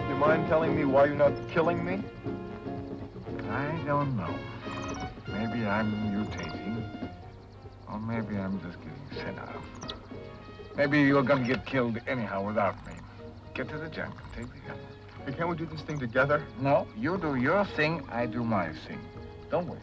You mind telling me why you're not killing me?
I don't know. Maybe I'm mutating. Or maybe I'm just getting set up. Maybe you're gonna get killed anyhow without me. get to the junk and take the gun.
Hey, can't we do this thing together?
No, you do your thing, I do my thing. Don't worry.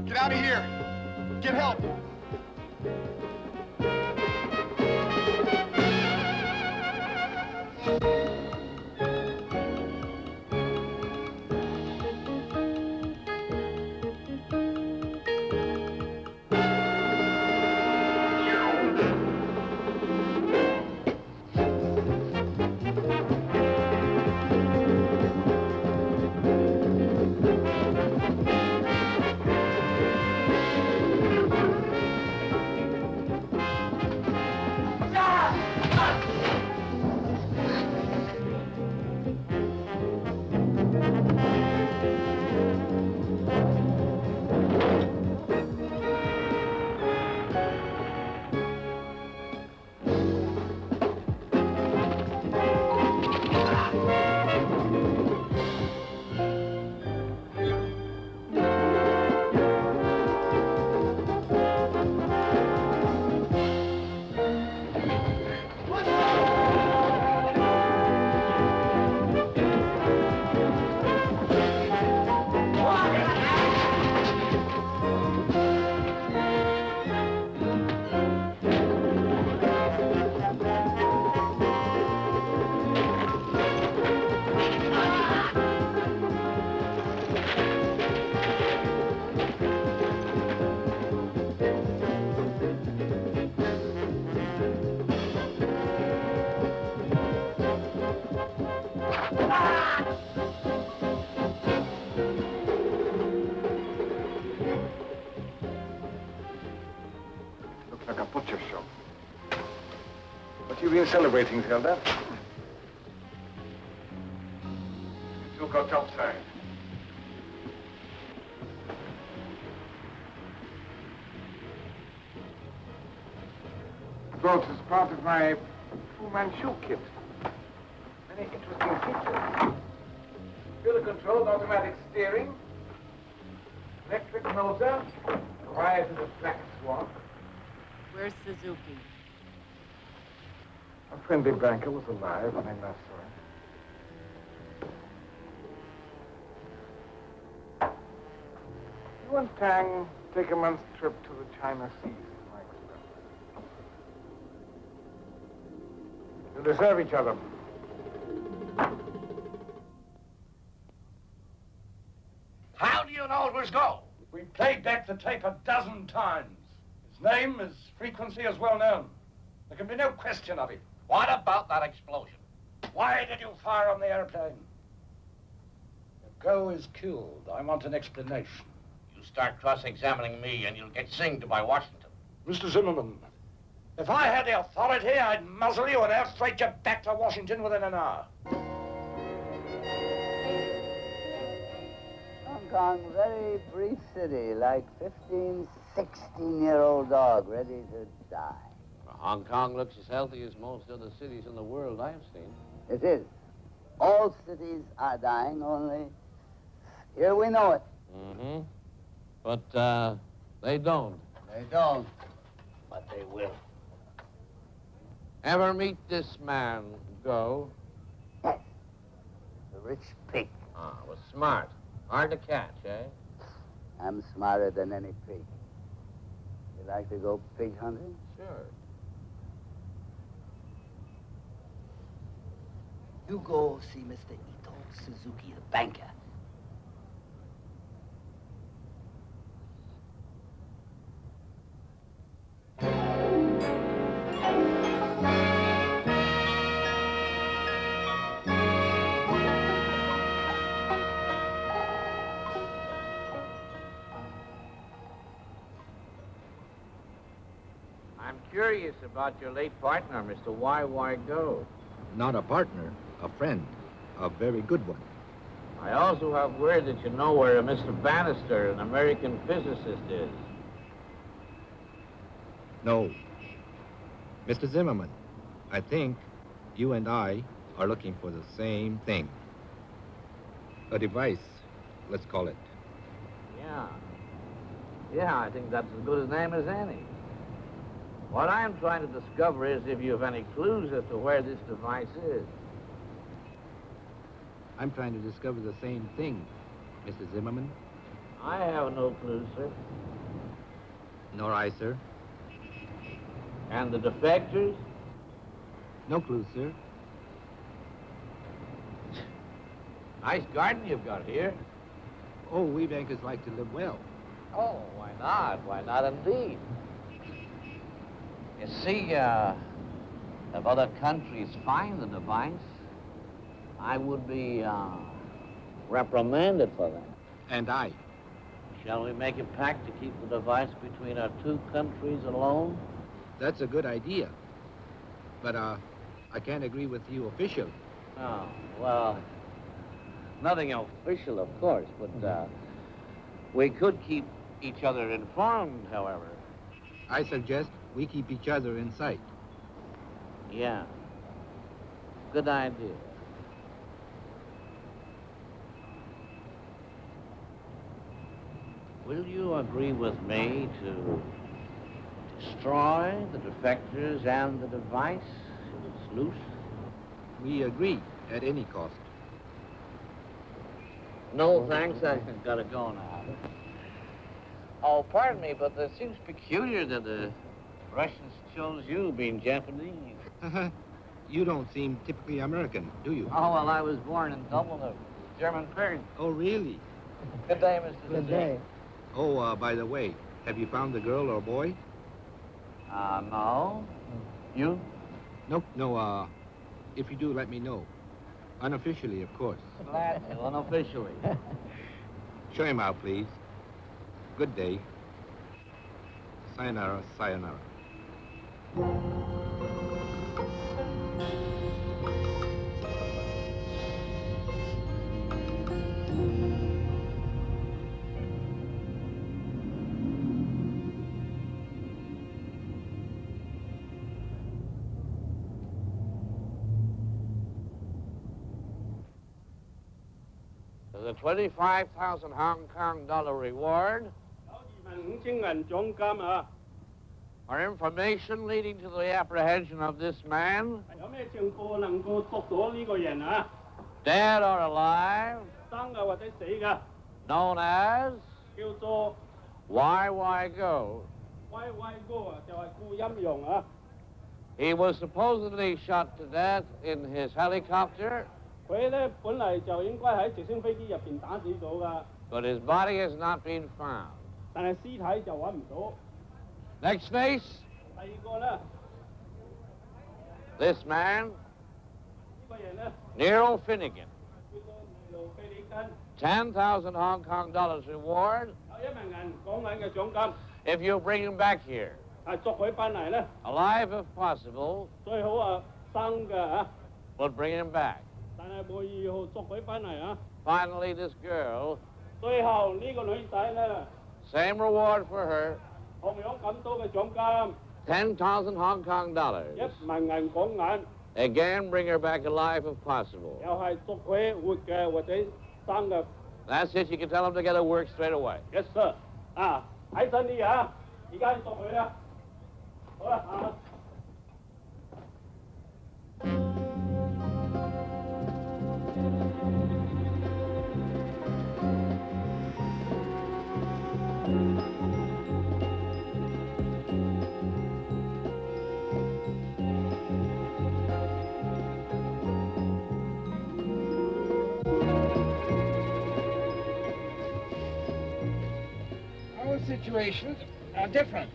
Get out of here! Get help!
Looks like a butcher shop. What you been celebrating, Zelda? You two got outside. Thought as part of my Fu Manchu kit. Many interesting features. Fuel-controlled automatic steering, electric motor, quiet as a black swan.
Where's Suzuki?
A friendly banker was alive when I last saw him. You and Tang take a month's trip to the China Seas, is my You deserve each other.
How do you know it was gold? We played back the tape a dozen times. His name, his frequency is well known. There can be no question of it.
What about that explosion?
Why did you fire on the airplane? If Go is killed, I want an explanation.
You start cross-examining me and you'll get singed by Washington.
Mr. Zimmerman, if I had the authority, I'd muzzle you and air freight you back to Washington within an hour.
Hong Kong, very brief city, like 15, 16-year-old dog ready to die.
Hong Kong looks as healthy as most other cities in the world I've seen.
It is. All cities are dying, only here we know it.
Mm-hmm. But, they don't.
They don't, but they will.
Ever meet this man, Go?
Yes. The rich pig.
Ah, was smart. Hard to catch, eh?
I'm smarter than any pig. You like to go pig hunting?
Sure.
You go see Mr. Ito Suzuki, the banker.
I'm curious about your late partner, Mr. Y.Y. Go.
Not a partner, a friend. A very good one.
I also have word that you know where Mr. Bannister, an American physicist, is.
No. Mr. Zimmerman, I think you and I are looking for the same thing. A device, let's call it.
Yeah. Yeah, I think that's as good a name as any. What I'm trying to discover is if you have any clues as to where this device is.
I'm trying to discover the same thing, Mr. Zimmerman.
I have no clues, sir.
Nor I, sir.
And the defectors?
No clues, sir.
Nice garden you've got here.
Oh, we bankers like to live well.
Oh, why not? Why not indeed? You see, if other countries find the device, I would be reprimanded for that.
And I.
Shall we make a pact to keep the device between our two countries alone?
That's a good idea. But, I can't agree with you officially.
Oh, well, nothing official, of course, but we could keep each other informed, however.
I suggest we keep each other in sight.
Yeah. Good idea. Will you agree with me to destroy the defectors and the device if it's loose?
We agree at any cost.
No, thanks. I've got to go now. Oh, pardon me, but it seems peculiar that the Russians chose you, being Japanese.
You don't seem typically American, do you?
Oh, well, I was born in Dublin, of German parents.
Oh, really?
Good day, Mr.
Good day. Oh, by the way, have you found a girl or boy?
No. You?
Nope, no, if you do, let me know. Unofficially, of course.
Glad to, unofficially.
Show him out, please. Good day. Sayonara, sayonara.
There's a 25,000 Hong Kong dollar reward. For information leading to the apprehension of this man, dead or alive, known as Y.Y. Go. He was supposedly shot to death in his helicopter,
佢咧本嚟就應該喺直升飛機入邊打死咗㗎，
but his body has not been found.
但係屍體就揾唔到。
Next face,
第二個咧，
this man,
呢個人咧
Nero Finnegan,
叫做盧菲里根，
$10,000 Hong Kong dollars reward
有1萬港銀嘅獎金，
if you bring him back here,
係捉佢翻嚟咧，
alive if possible,
最好生嘅嚇，
but bring him back.
但係無意要捉佢翻嚟啊。
Finally, this girl,
最後呢個女仔咧，
same reward for her,
同樣咁多嘅獎金，
$10,000 Hong Kong dollars.
1萬銀港銀，
Again, bring her back alive if possible.
又係捉佢活嘅或者生嘅。
That's it. You can tell them to get to work straight away.
Yes sir。啊，睇真啲啊，而家捉佢啦。好啦啊。
Our situations are different.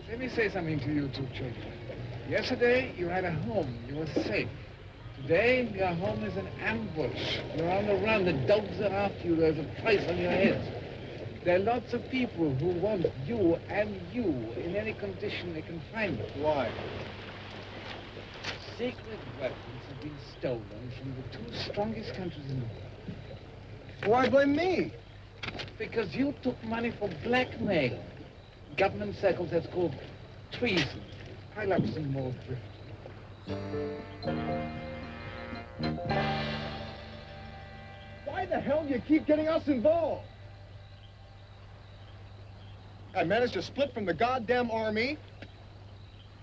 Let me say something to you two children. Yesterday, you had a home. You were safe. Today, your home is an ambush. You're on the run. The dogs are after you. There's a price on your heads. There are lots of people who want you and you in any condition they can find you. Why? Secret weapons have been stolen from the two strongest countries in the world. Why blame me? Because you took money for blackmail. Government circles, that's called treason. I'll up some more drift.
Why the hell do you keep getting us involved? I managed to split from the goddamn army.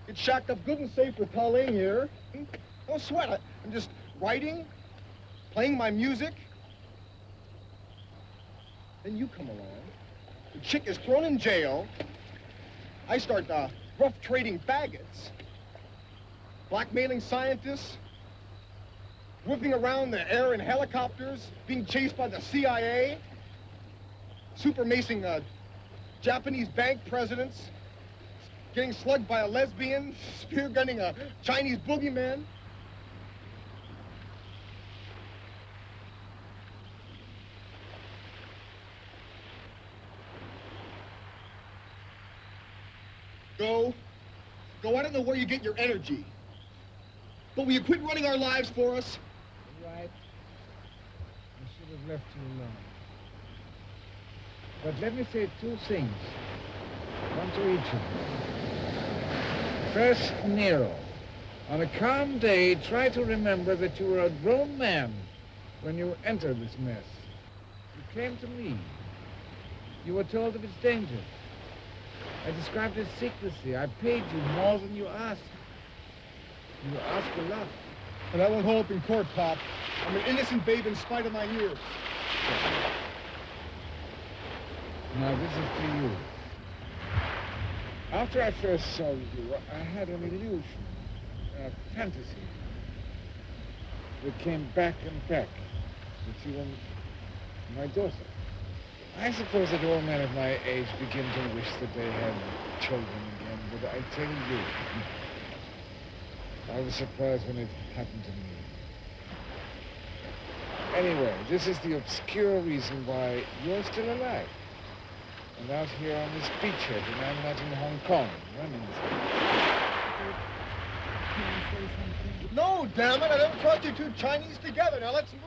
Get shacked up good and safe with Colleen here. Don't sweat it. I'm just writing, playing my music. Then you come along. The chick is thrown in jail. I start rough trading faggots, blackmailing scientists, whipping around the air in helicopters, being chased by the CIA, super macing Japanese bank presidents, getting slugged by a lesbian, spear gunning a Chinese boogeyman. Go, I don't know where you get your energy. But will you quit running our lives for us?
Right. I should have left you alone. But let me say two things. One to each of you. First, Nero. On a calm day, try to remember that you were a grown man when you entered this mess. You came to me. You were told of its dangers. I described its secrecy. I paid you more than you asked. You asked a lot.
And I won't hold up in court, Pop. I'm an innocent babe in spite of my years.
Now, this is to you. After I first saw you, I had an illusion, a fantasy, that came back and back, that you were my daughter. I suppose that all men of my age begin to wish that they had children again, but I tell you, I was surprised when it happened to me. Anyway, this is the obscure reason why you're still alive. And out here on this beachhead, and I'm not in Hong Kong, running this.
No, damn it, I never brought you two Chinese together. Now let's move.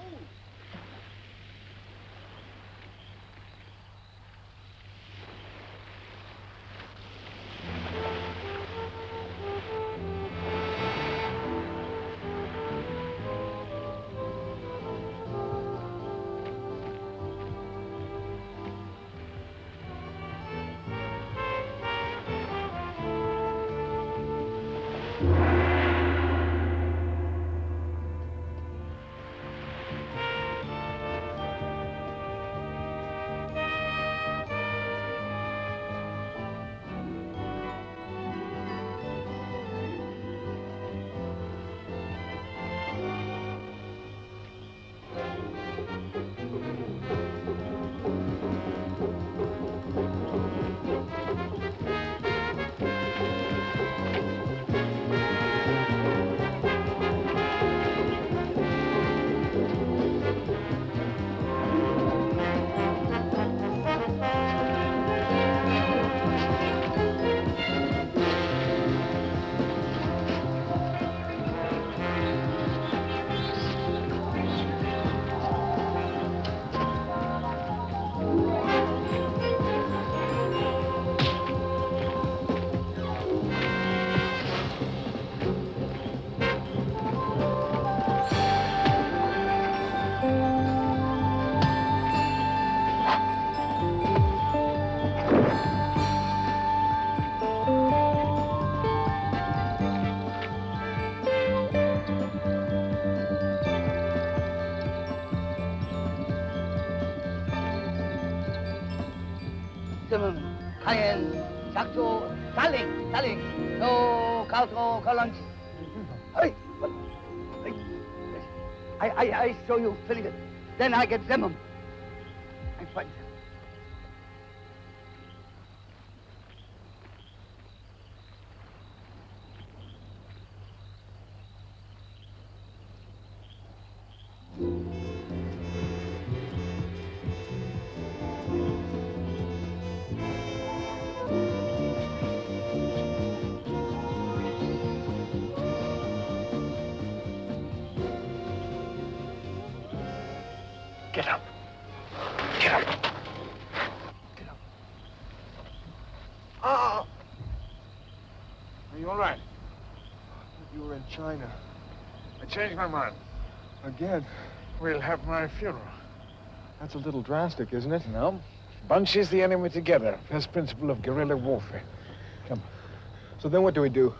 Lion, Shakto, Saling, no, Kauto, Kalanchi. Hey, I show you Philip. Then I get them. I fight them.
Get up. Get up. Get up. Ah! Are you all right?
You were in China.
I changed my mind.
Again?
We'll have my funeral.
That's a little drastic, isn't it?
No. Bunches the enemy together. First principle of guerrilla warfare. Come.
So then what do we do?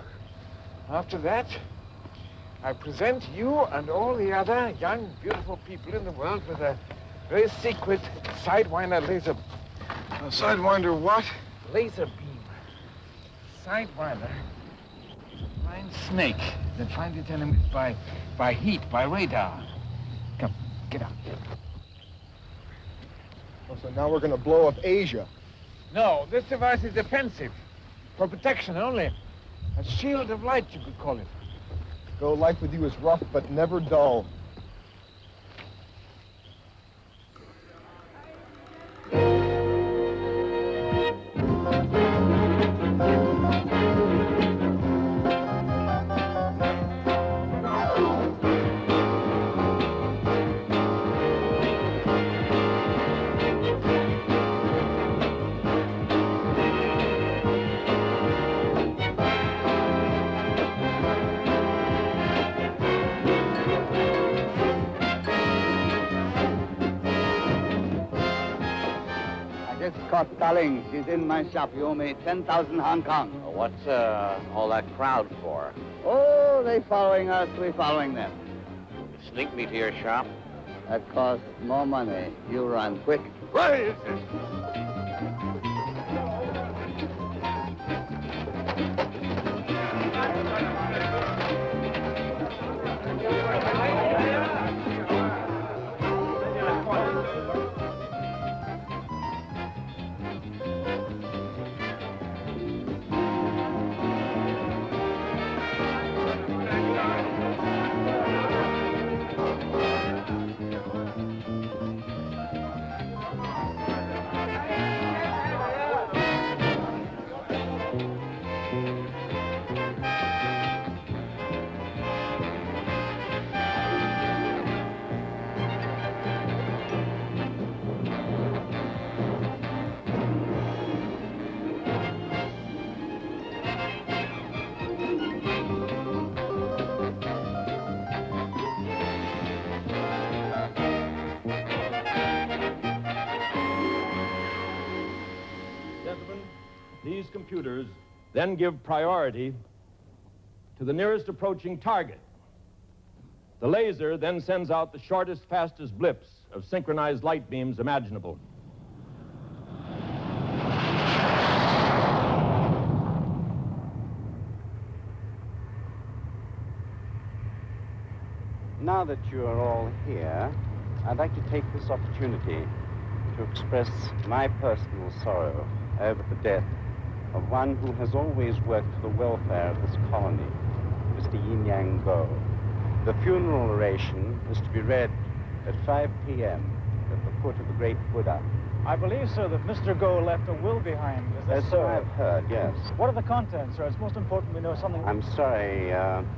After that, I present you and all the other young, beautiful people in the world with a very secret Sidewinder laser...
A Sidewinder what?
Laser beam. Sidewinder is a blind snake that finds its enemies by heat, by radar. Come, get out.
Oh, so now we're going to blow up Asia.
No, this device is defensive. For protection only. A shield of light, you could call it.
Go, life with you is rough, but never dull.
Caught Saling. She's in my shop. You owe me 10,000 Hong Kong.
What's all that crowd for?
Oh, they following us. We following them.
Sneak me to your shop?
That costs more money. You run quick.
Right.
These computers then give priority to the nearest approaching target. The laser then sends out the shortest, fastest blips of synchronized light beams imaginable.
Now that you are all here, I'd like to take this opportunity to express my personal sorrow over the death of one who has always worked for the welfare of this colony, Mr. Yin Yang Go. The funeral oration is to be read at 5 p.m. at the foot of the great Buddha.
I believe, sir, that Mr. Go left a will behind. Is that
So I've heard, yes.
What are the contents, sir? It's most important we know something.
I'm sorry,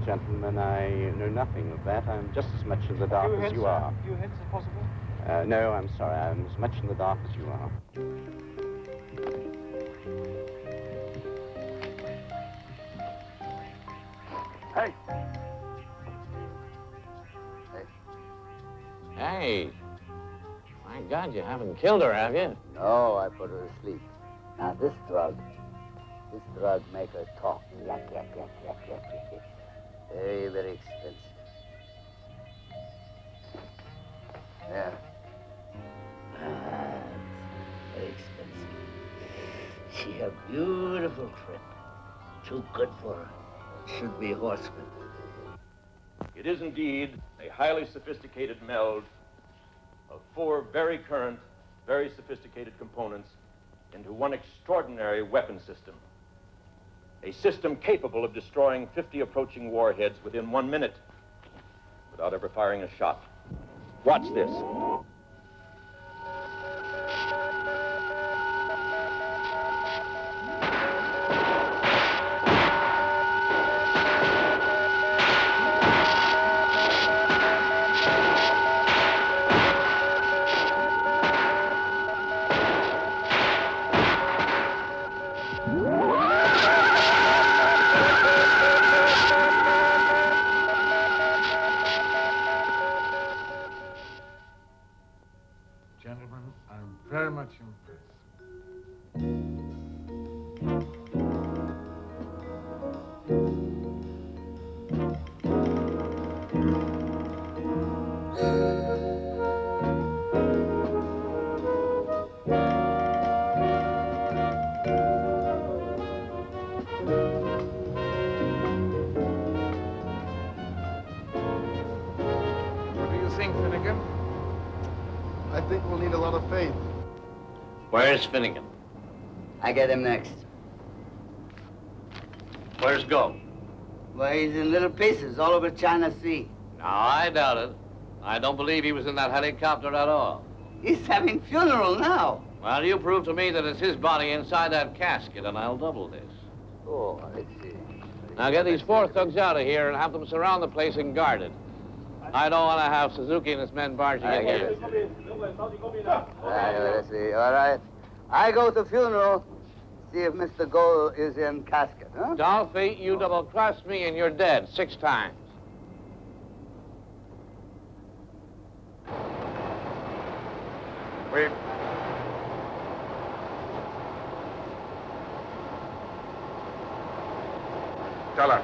gentlemen, I know nothing of that. I'm just as much in the dark as you are.
A few hints, if possible?
No, I'm sorry. I'm as much in the dark as you are.
Hey.
Hey. My God, you haven't killed her, have you?
No, I put her to sleep. Now, this drug make her talk. Yak, yak, yak, yak, yak, yak, yak. Very, very expensive. Yeah. Very expensive. She a beautiful trip. Too good for her. Should be horsemen.
It is indeed a highly sophisticated meld of 4 very current, very sophisticated components into one extraordinary weapon system. A system capable of destroying 50 approaching warheads within 1 minute without ever firing a shot. Watch this.
Gentlemen, I'm very much impressed. What do you think, Finnegan?
I think we'll need a lot of faith.
Where's Finnegan?
I get him next.
Where's Go?
Well, he's in little pieces all over China Sea.
No, I doubt it. I don't believe he was in that helicopter at all.
He's having funeral now.
Well, you prove to me that it's his body inside that casket, and I'll double this.
Oh, I see.
Now get these 4 thugs out of here and have them surround the place and guard it. I don't want to have Suzuki and his men barging in here.
Let's see. All right. I go to funeral, see if Mr. Gold is in casket, huh?
Dolphy, you double-crossed me and you're dead 6 times.
Wait. Dollar.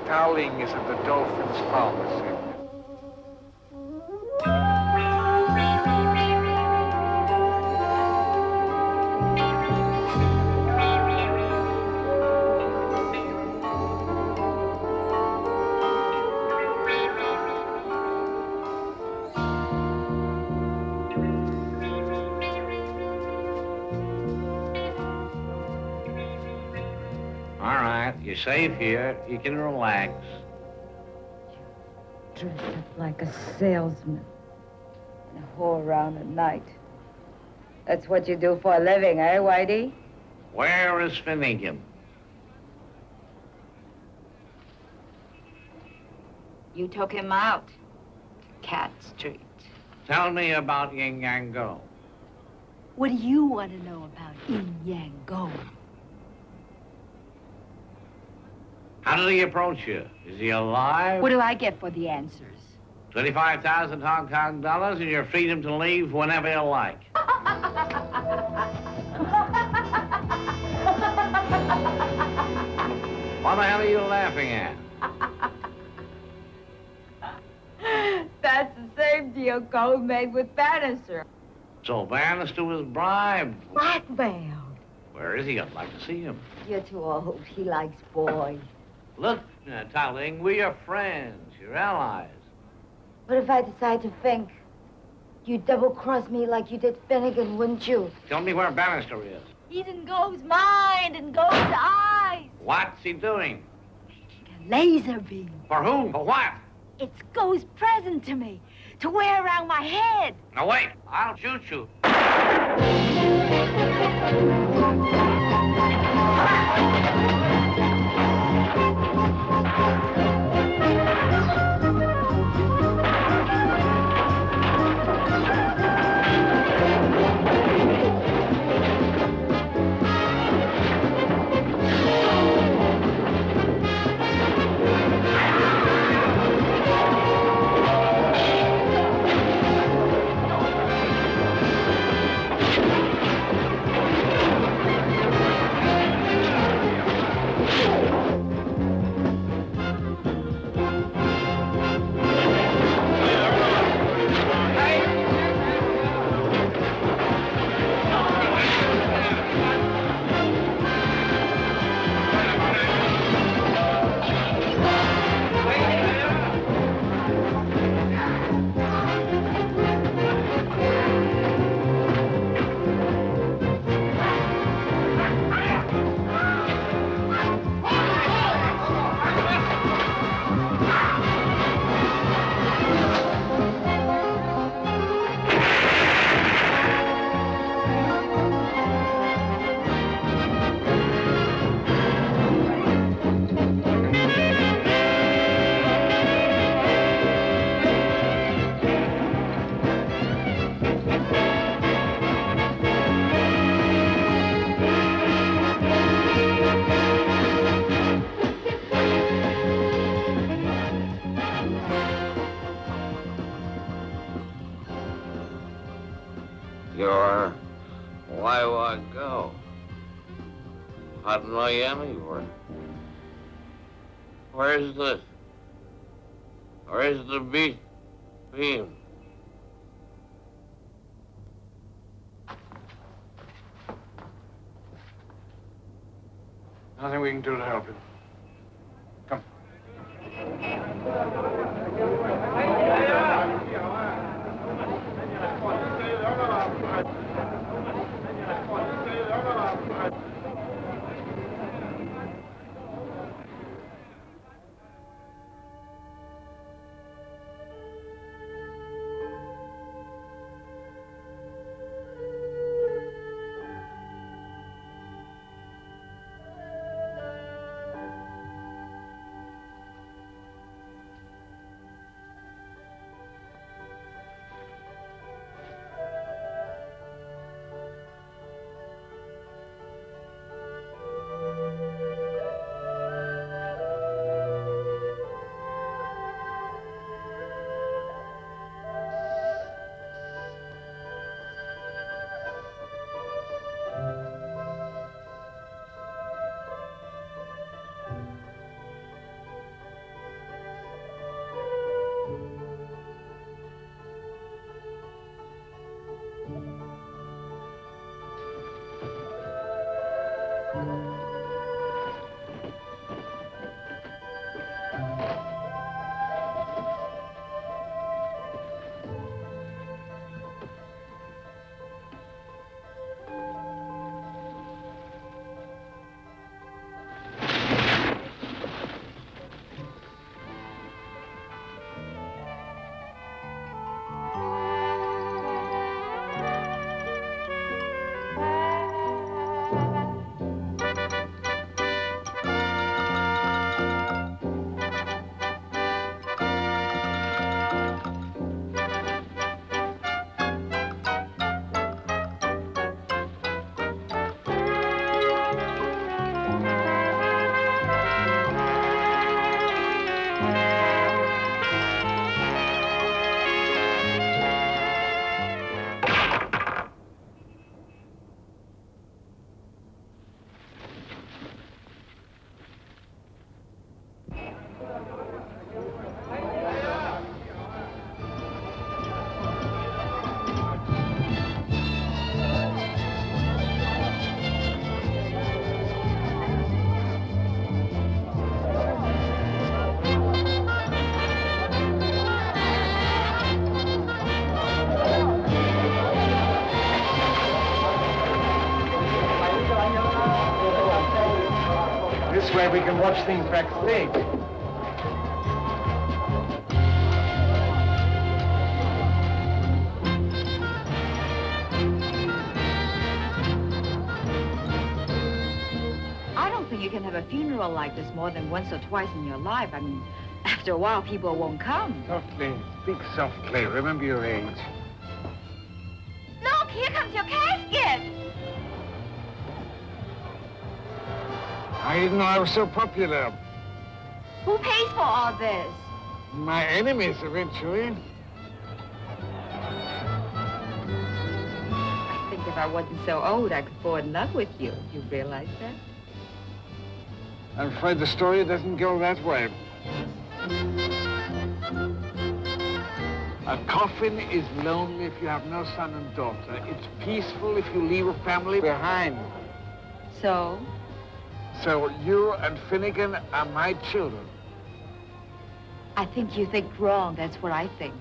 Dowling is at the Dolphin's Pharmacy.
All right, you're safe here. You can relax.
Dressed up like a salesman and whore around at night. That's what you do for a living, eh, Whitey?
Where is Finnegan?
You took him out to Cat Street.
Tell me about Yin Yang Go.
What do you want to know about Yin Yang Go?
How did he approach you? Is he alive?
What do I get for the answers?
25,000 Hong Kong dollars and your freedom to leave whenever you like. What the hell are you laughing at?
That's the same deal Gold made with Bannister.
So Bannister was bribed.
Blackmailed.
Where is he? I'd like to see him.
You're too old. He likes boys.
Look, Towling, we're your friends, your allies.
What if I decide to think? You'd double-cross me like you did Finnegan, wouldn't you?
Tell me where Bannister is.
He's in Gold's mind and Gold's eyes.
What's he doing?
A laser beam.
For whom? For what?
It's Gold's present to me, to wear around my head.
Now wait, I'll shoot you. You're... Why do I go? How did Miami work? Where's the beam?
Nothing we can do to help him. Come. This way we can watch things backstage.
I don't think you can have a funeral like this more than once or twice in your life. I mean, after a while, people won't come.
Softly. Speak softly. Remember your age.
Look, here comes your casket.
I didn't know I was so popular.
Who pays for all this?
My enemies, eventually.
I think if I wasn't so old, I could fall in love with you. You realize that?
I'm afraid the story doesn't go that way. A coffin is lonely if you have no son and daughter. It's peaceful if you leave a family behind.
So?
So you and Finnegan are my children.
I think you think wrong. That's what I think.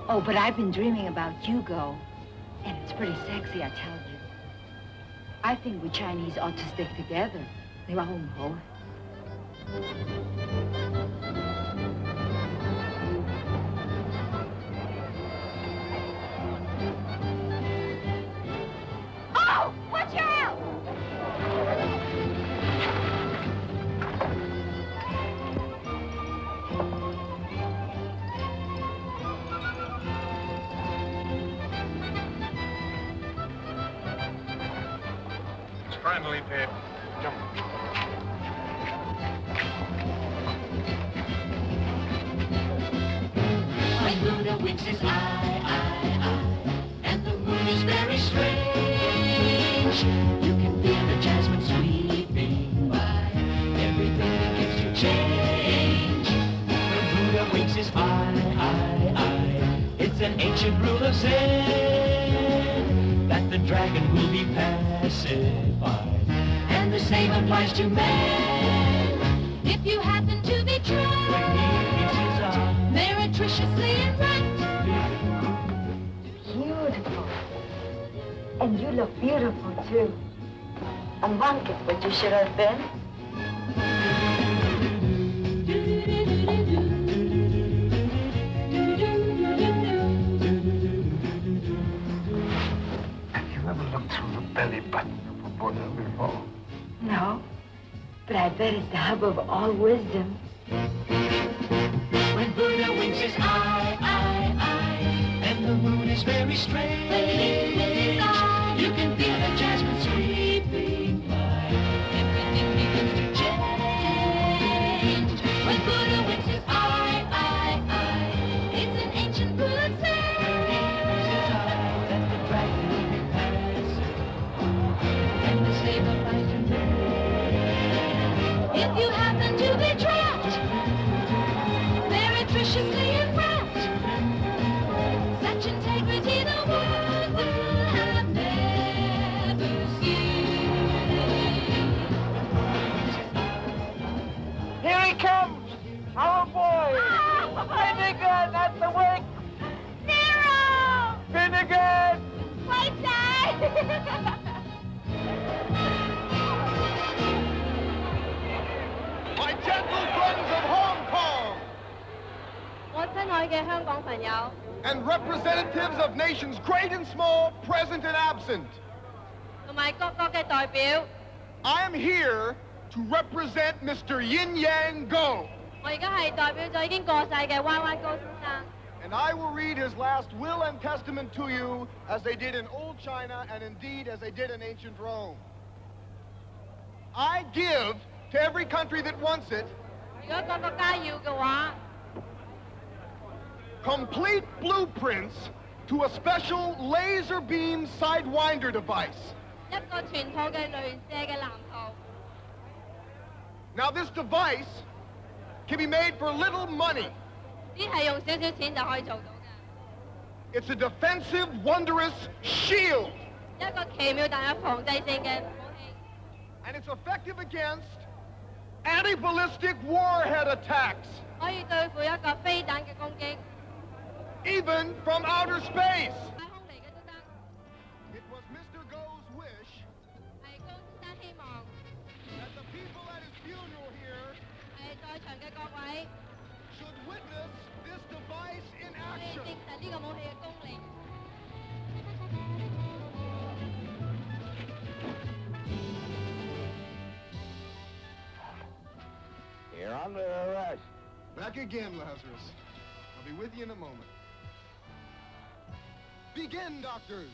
Oh, but I've been dreaming about Hugo. And it's pretty sexy, I tell you. I think we Chinese ought to stick together. 你話好唔好啊？
Oh, watch out!
It's finally dead. Jump.
winks his eye, and the moon is very strange. You can feel the jasmine sweeping by, everything begins to change. When Buddha winks his eye, it's an ancient rule of Zen that the dragon will be pacified, and the same applies to man. If you happen to be trapped, when he winks his eye, meretriciously and right.
Beautiful. And you look beautiful, too. A monk is what you should have been.
Have you ever looked through the belly button of a Buddha before?
No, but I bet it's the hub of all wisdom.
When Buddha winks his eye, and the moon is very strange, you can feel the jasmine sweeping by, everything begins to change. When Buddha winks his eye, it's an ancient rule of Zen. When he winks his eye, that the dragon will be passive, and the same applies to men. If you happen to be trapped, meretriciously enwrapped, such integrity the world will have never seen.
Here he comes! Our boy! Finnegan at the wing!
Zero!
Finnegan!
Wait, Dad!
My gentle friends of Hong Kong
我親愛嘅香港朋友，
and representatives of nations great and small, present and absent,
同埋各國嘅代表，
I am here to represent Mr. Yin Yang Go,
我而家係代表咗已經過世嘅彎彎高先生。
and I will read his last will and testament to you as they did in old China and indeed as they did in ancient Rome. I give to every country that wants it
如果個國家要嘅話，
complete blueprints to a special laser beam sidewinder device.
一個全套嘅雷射嘅藍圖。
Now this device can be made for little money.
只係用少少錢就可以做到嘅，
It's a defensive, wondrous shield.
一個奇妙但有防制性嘅武器，
And it's effective against anti-ballistic warhead attacks,
可以對付一個飛彈嘅攻擊，
even from outer space.
太空嚟嘅都得。
It was Mr. Go's wish
係高先生希望
that the people at his funeral here
係在場嘅各位
should witness this device in
可以
action.
證實呢個武器嘅功力。
You're under arrest.
Back again, Lazarus. I'll be with you in a moment. Begin, doctors.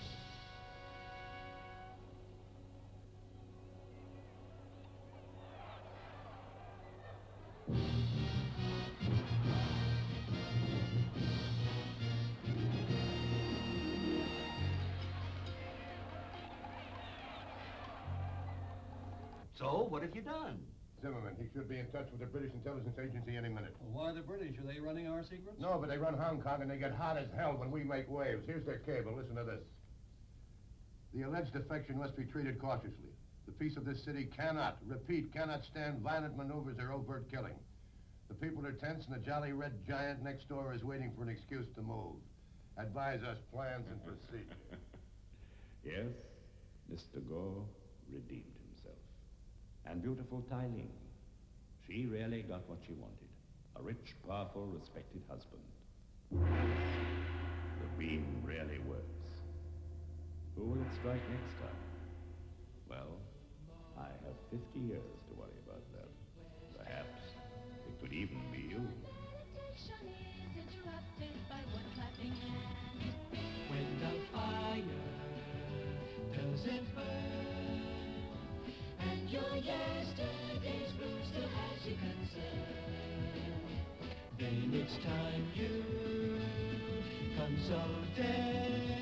So, what have you done?
Zimmerman, he should be in touch with the British intelligence agency any minute.
Why the British? Are they running our secrets?
No, but they run Hong Kong and they get hot as hell when we make waves. Here's their cable. Listen to this. The alleged defection must be treated cautiously. The peace of this city cannot, repeat, cannot stand violent maneuvers or overt killing. The people are tense and the jolly red giant next door is waiting for an excuse to move. Advise us plans and procedure.
Yes, Mr. Go redeemed himself. And beautiful Tai Ling. She really got what she wanted. A rich, powerful, respected husband. The beam really works. Who will it strike next time? Well, I have 50 years to worry about that. Perhaps it could even be you.
When the fire doesn't burn, and your yesterday's blue still has you concerned, then it's time you of death.